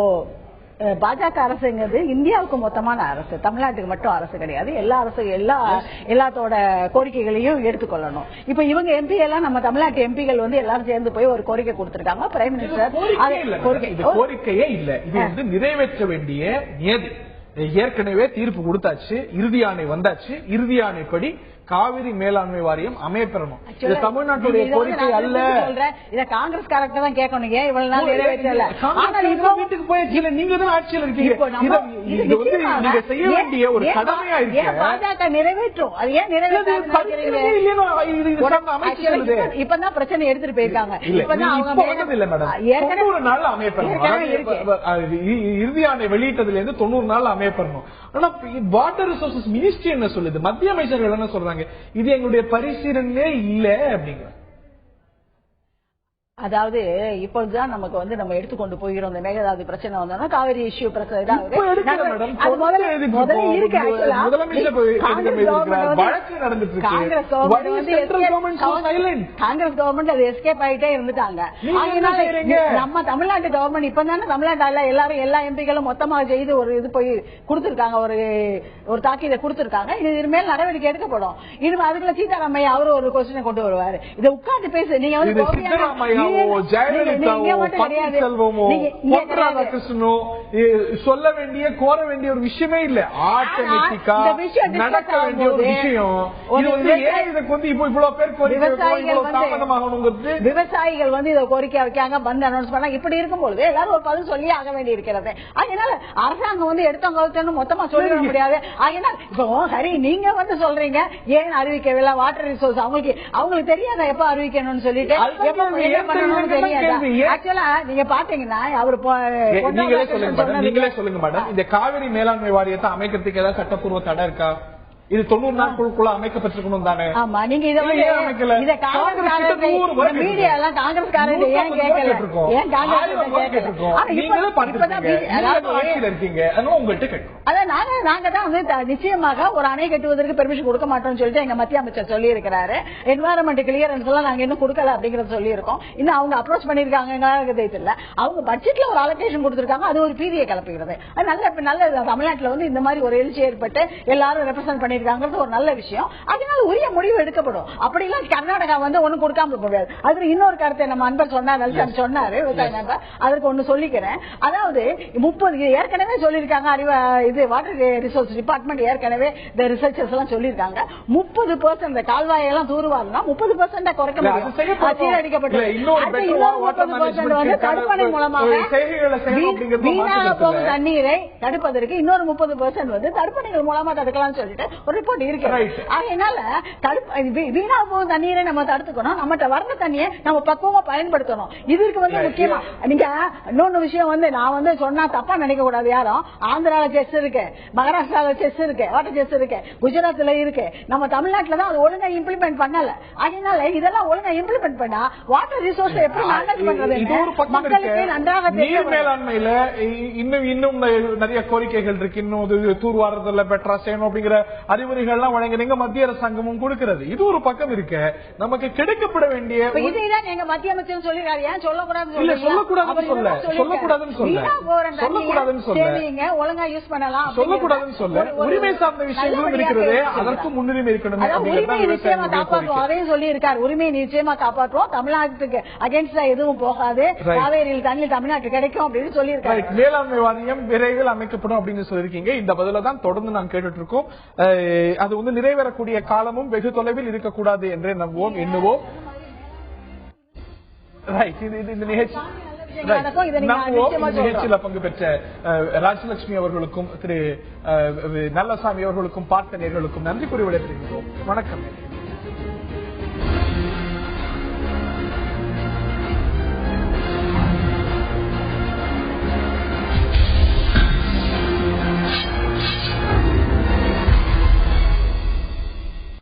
பாஜக அரசுங்கிறது இந்தியாவுக்கு மொத்தமான அரசு, தமிழ்நாட்டுக்கு மட்டும் அரசு கிடையாது. எல்லா அரசு எல்லாத்தோட கோரிக்கைகளையும் எடுத்துக்கொள்ளணும். இப்ப இவங்க எம்பி எல்லாம் நம்ம தமிழ்நாட்டு எம்பிகள் வந்து எல்லாரும் சேர்ந்து போய் ஒரு கோரிக்கை கொடுத்திருக்காங்க. பிரைம் மினிஸ்டர் கோரிக்கையே இல்ல, இது வந்து நிறைவேற்ற வேண்டிய நியதி. ஏற்கனவே தீர்ப்பு கொடுத்தாச்சு, இறுதி ஆணை வந்தாச்சு. இறுதி ஆணைப்படி காவிரி மேலாண்மை வாரியம் அமையப்பெறணும். இது தமிழ்நாட்டுடைய கோரிக்கை அல்ல. இத காங்கிரஸ் காரங்க தான் கேட்கணும். ஏன் இவ்வளவு நாள் நிறைவேற்றல? வீட்டுக்கு போய் நீங்க தான் ஆட்சியில் இருக்கீங்க. நீங்க செய்ய வேண்டிய ஒரு கடமையா இருக்கு. பாஜக நிறைவேற்றும். அது ஏன் நிறைவேற்ற? இப்பதான் பிரச்சனை எடுத்துட்டு போயிருக்காங்க. ஏற்கனவே 90 நாள் அமையப்பெறணும். இறுதி ஆணை வெளியிட்டதுல இருந்து 90 நாள் அமையப்பெறணும். ஆனா வாட்டர் ரிசோர்சஸ் மினிஸ்ட்ரி என்ன சொல்லுது, மத்திய அமைச்சர்கள் என்ன சொல்றாங்க, இது எங்களுடைய பரிசீலனையே இல்ல அப்படிங்கிற. அதாவது இப்பொழுதுதான் நமக்கு வந்து நம்ம எடுத்துக்கொண்டு போகிறோம். இந்த மேகதாது பிரச்சனை வந்தோம்னா காவிரி இஷ்யூ பிரச்சனை காங்கிரஸ் கவர்மெண்ட் அது எஸ்கேப் ஆகிட்டே இருந்துட்டாங்க. நம்ம தமிழ்நாட்டு கவர்மெண்ட் இப்பதானே தமிழ்நாட்டுல எல்லாரும் எல்லா எம்பிகளும் மொத்தமாக செய்து ஒரு இது போய் கொடுத்திருக்காங்க, ஒரு தாக்கீதை கொடுத்திருக்காங்க. இனிமேல் நடவடிக்கை எடுக்கப்படும். இனிமே அதுக்குள்ள சீதாராமையா அவரு ஒரு கொஸ்டினை கொண்டு வருவாரு. இதை உட்கார்ந்து பேசு. நீங்க வந்து சொல்ல வேண்டிய கோர வேண்டிய ஒரு விஷயமே இல்ல. ஆட்டோமேட்டிக்கா நடக்க வேண்டிய ஒரு விஷயம். விவசாயிகள் வந்து இதை கோரிக்கை வைக்காங்க, பந்த் அனௌன்ஸ் பண்ணாங்க. இப்படி இருக்கும்போது எல்லாரும் ஒரு பதில் சொல்லி ஆக வேண்டி இருக்கிறது. அதனால அரசாங்கம் வந்து எடுத்தவங்க மொத்தமா சொல்லிட முடியாது. அதனால இப்போ சரி நீங்க வந்து சொல்றீங்க ஏன் அறிவிக்கவில்லை வாட்டர் ரிசோர்ஸ், அவங்களுக்கு தெரியாத எப்ப அறிவிக்கணும்னு சொல்லிட்டு நீங்க பாத்தீங்கன்னா நீங்களே சொல்லுங்க மேடம், இந்த காவிரி மேலாண்மை வாரியத்தை அமைக்கிறதுக்கு ஏதாவது சட்டப்பூர்வ தடை இருக்கா? இது 90 நாட்களுக்குள்ள அமைக்கப்பட்டிருக்கணும் தானே? ஆமா, நீங்க இதை மீடியா எல்லாம் காங்கிரஸ்காரங்க ஏன் கேட்கல? ஏன் நாங்க தான் வந்து நிச்சயமாக ஒரு அணை கட்டுவதற்கு பெர்மிஷன் கொடுக்க மாட்டோம்னு சொல்லிட்டு எங்க மத்திய அமைச்சர் சொல்லி இருக்கிறாரு. என்வாரன்மெண்ட் கிளியரன்ஸ் எல்லாம் நாங்க இன்னும் கொடுக்கல அப்படிங்கறத சொல்லி இருக்கோம். இன்னும் அவங்க அப்ரோச் பண்ணிருக்காங்க தெரியல. அவங்க பட்ஜெட்ல ஒரு அலோகேஷன் கொடுத்திருக்காங்க. அது ஒரு பீதியை கிளப்புகிறது. நல்ல தமிழ்நாட்டுல வந்து இந்த மாதிரி ஒரு எழுச்சி ஏற்பட்டு எல்லாரும் ரெப்ரசென்ட் பண்ணி ஒரு நல்ல விஷயம். அதனால உரிய முடிவு எடுக்கப்படும். அப்படிலாம் கர்நாடகா வந்து ஒண்ணு கொடுக்காம முடியாது. அதுக்கு இன்னொரு கருத்தை நம்ம அன்பர் சொன்னாரு விவசாய நண்பர், அதற்கு ஒண்ணு சொல்லிக்கிறேன். அதாவது 30 ஏற்கனவே சொல்லியிருக்காங்க, இது வாட்டர் ரிசோர்ஸ் டிபார்ட்மெண்ட் ஏற்கனவே இந்த ரிசர்ச்சர்ஸ் எல்லாம் சொல்லியிருக்காங்க 30% கால்வாயெல்லாம் தூர்வாருன்னா 30% குறைக்க முடியும். சீரடிக்கப்பட்டது. தடுப்பணை மூலமாக வீணாக போகும் தண்ணீரை தடுப்பதற்கு இன்னொரு 30% வந்து தடுப்பணைகள் மூலமா தடுக்கலாம் சொல்லிட்டு ஒரு ரிப்போர்ட் இருக்கிறது. அதனால வீணா போகும் தண்ணீரை நம்ம தடுத்துக்கணும். நம்மகிட்ட வர்ற தண்ணியை நம்ம பக்குவமா பயன்படுத்தணும். இதுக்கு வந்து முக்கியமா நீங்க இன்னொன்னு விஷயம் வந்து நான் வந்து சொன்னா தப்பா நினைக்க கூடாது. யாரும் ஆந்திரால செஸ் இருக்கு, மகாராஷ்டிரால செஸ் இருக்கு, வாட்டர் செஸ் இருக்கு, குஜராத்ல இருக்கு. நம்ம தமிழ்நாட்டுல தான் அது ஒழுங்கா இம்ப்ளிமெண்ட் பண்ணல. அதனால இதெல்லாம் ஒழுங்கா இம்ப்ளிமெண்ட் பண்ணா வாட்டர் ரிசோர்ஸ் எப்படி மேனேஜ் பண்றது மக்களுக்கு நன்றாக தெரியும். மேலாண்மையில இன்னும் நிறைய கோரிக்கைகள் இருக்கு. இன்னும் தூர்வாரத்துல பெட்டரா செய்யணும் அப்படிங்கிற அறிவுரைகள்லாம் வழங்குறீங்க, மத்திய அரசாங்கமும் கொடுக்கிறது. இது ஒரு பக்கம் இருக்கு. நமக்கு கிடைக்கப்பட வேண்டிய இதைதான் எங்க மத்திய அமைச்சர் சொல்லிருக்காரு. ஏன் சொல்லக்கூடாதுன்னு ஒழுங்கா யூஸ் பண்ணலாம் சொல்லக்கூடாதுன்னு சொல்ல உரிமை சார்ந்த விஷயங்களும் இருக்கிறது. அதற்கு முன்னுரிமை இருக்கணும். உரிமை நிச்சயமா காப்பாற்றுவோம். அதையும் சொல்லி இருக்காரு. உரிமையை நிச்சயமா காப்பாற்றுவோம். தமிழ்நாட்டுக்கு அகேன்ஸ்டா எதுவும் போகாது. காவேரியில் தண்ணி தமிழ்நாட்டுக்கு கிடைக்கும் அப்படின்னு சொல்லியிருக்காரு. மேலாண்மை வாரியம் விரைவில் அமைக்கப்படும் அப்படின்னு சொல்லியிருக்கீங்க. இந்த பதில தான் தொடர்ந்து நாம் கேட்டுட்டு இருக்கோம். அது வந்து நிறைவேறக்கூடிய காலமும் வெகு தொலைவில் இருக்கக்கூடாது என்றே நம்புவோம், எண்ணுவோம். இந்த நிகழ்ச்சியில் பங்கு பெற்ற ராஜலட்சுமி அவர்களுக்கும் திரு நல்லசாமி அவர்களுக்கும் பார்த்தனர்களுக்கும் நன்றி கூறி விடைபெறுகிறோம். வணக்கம்.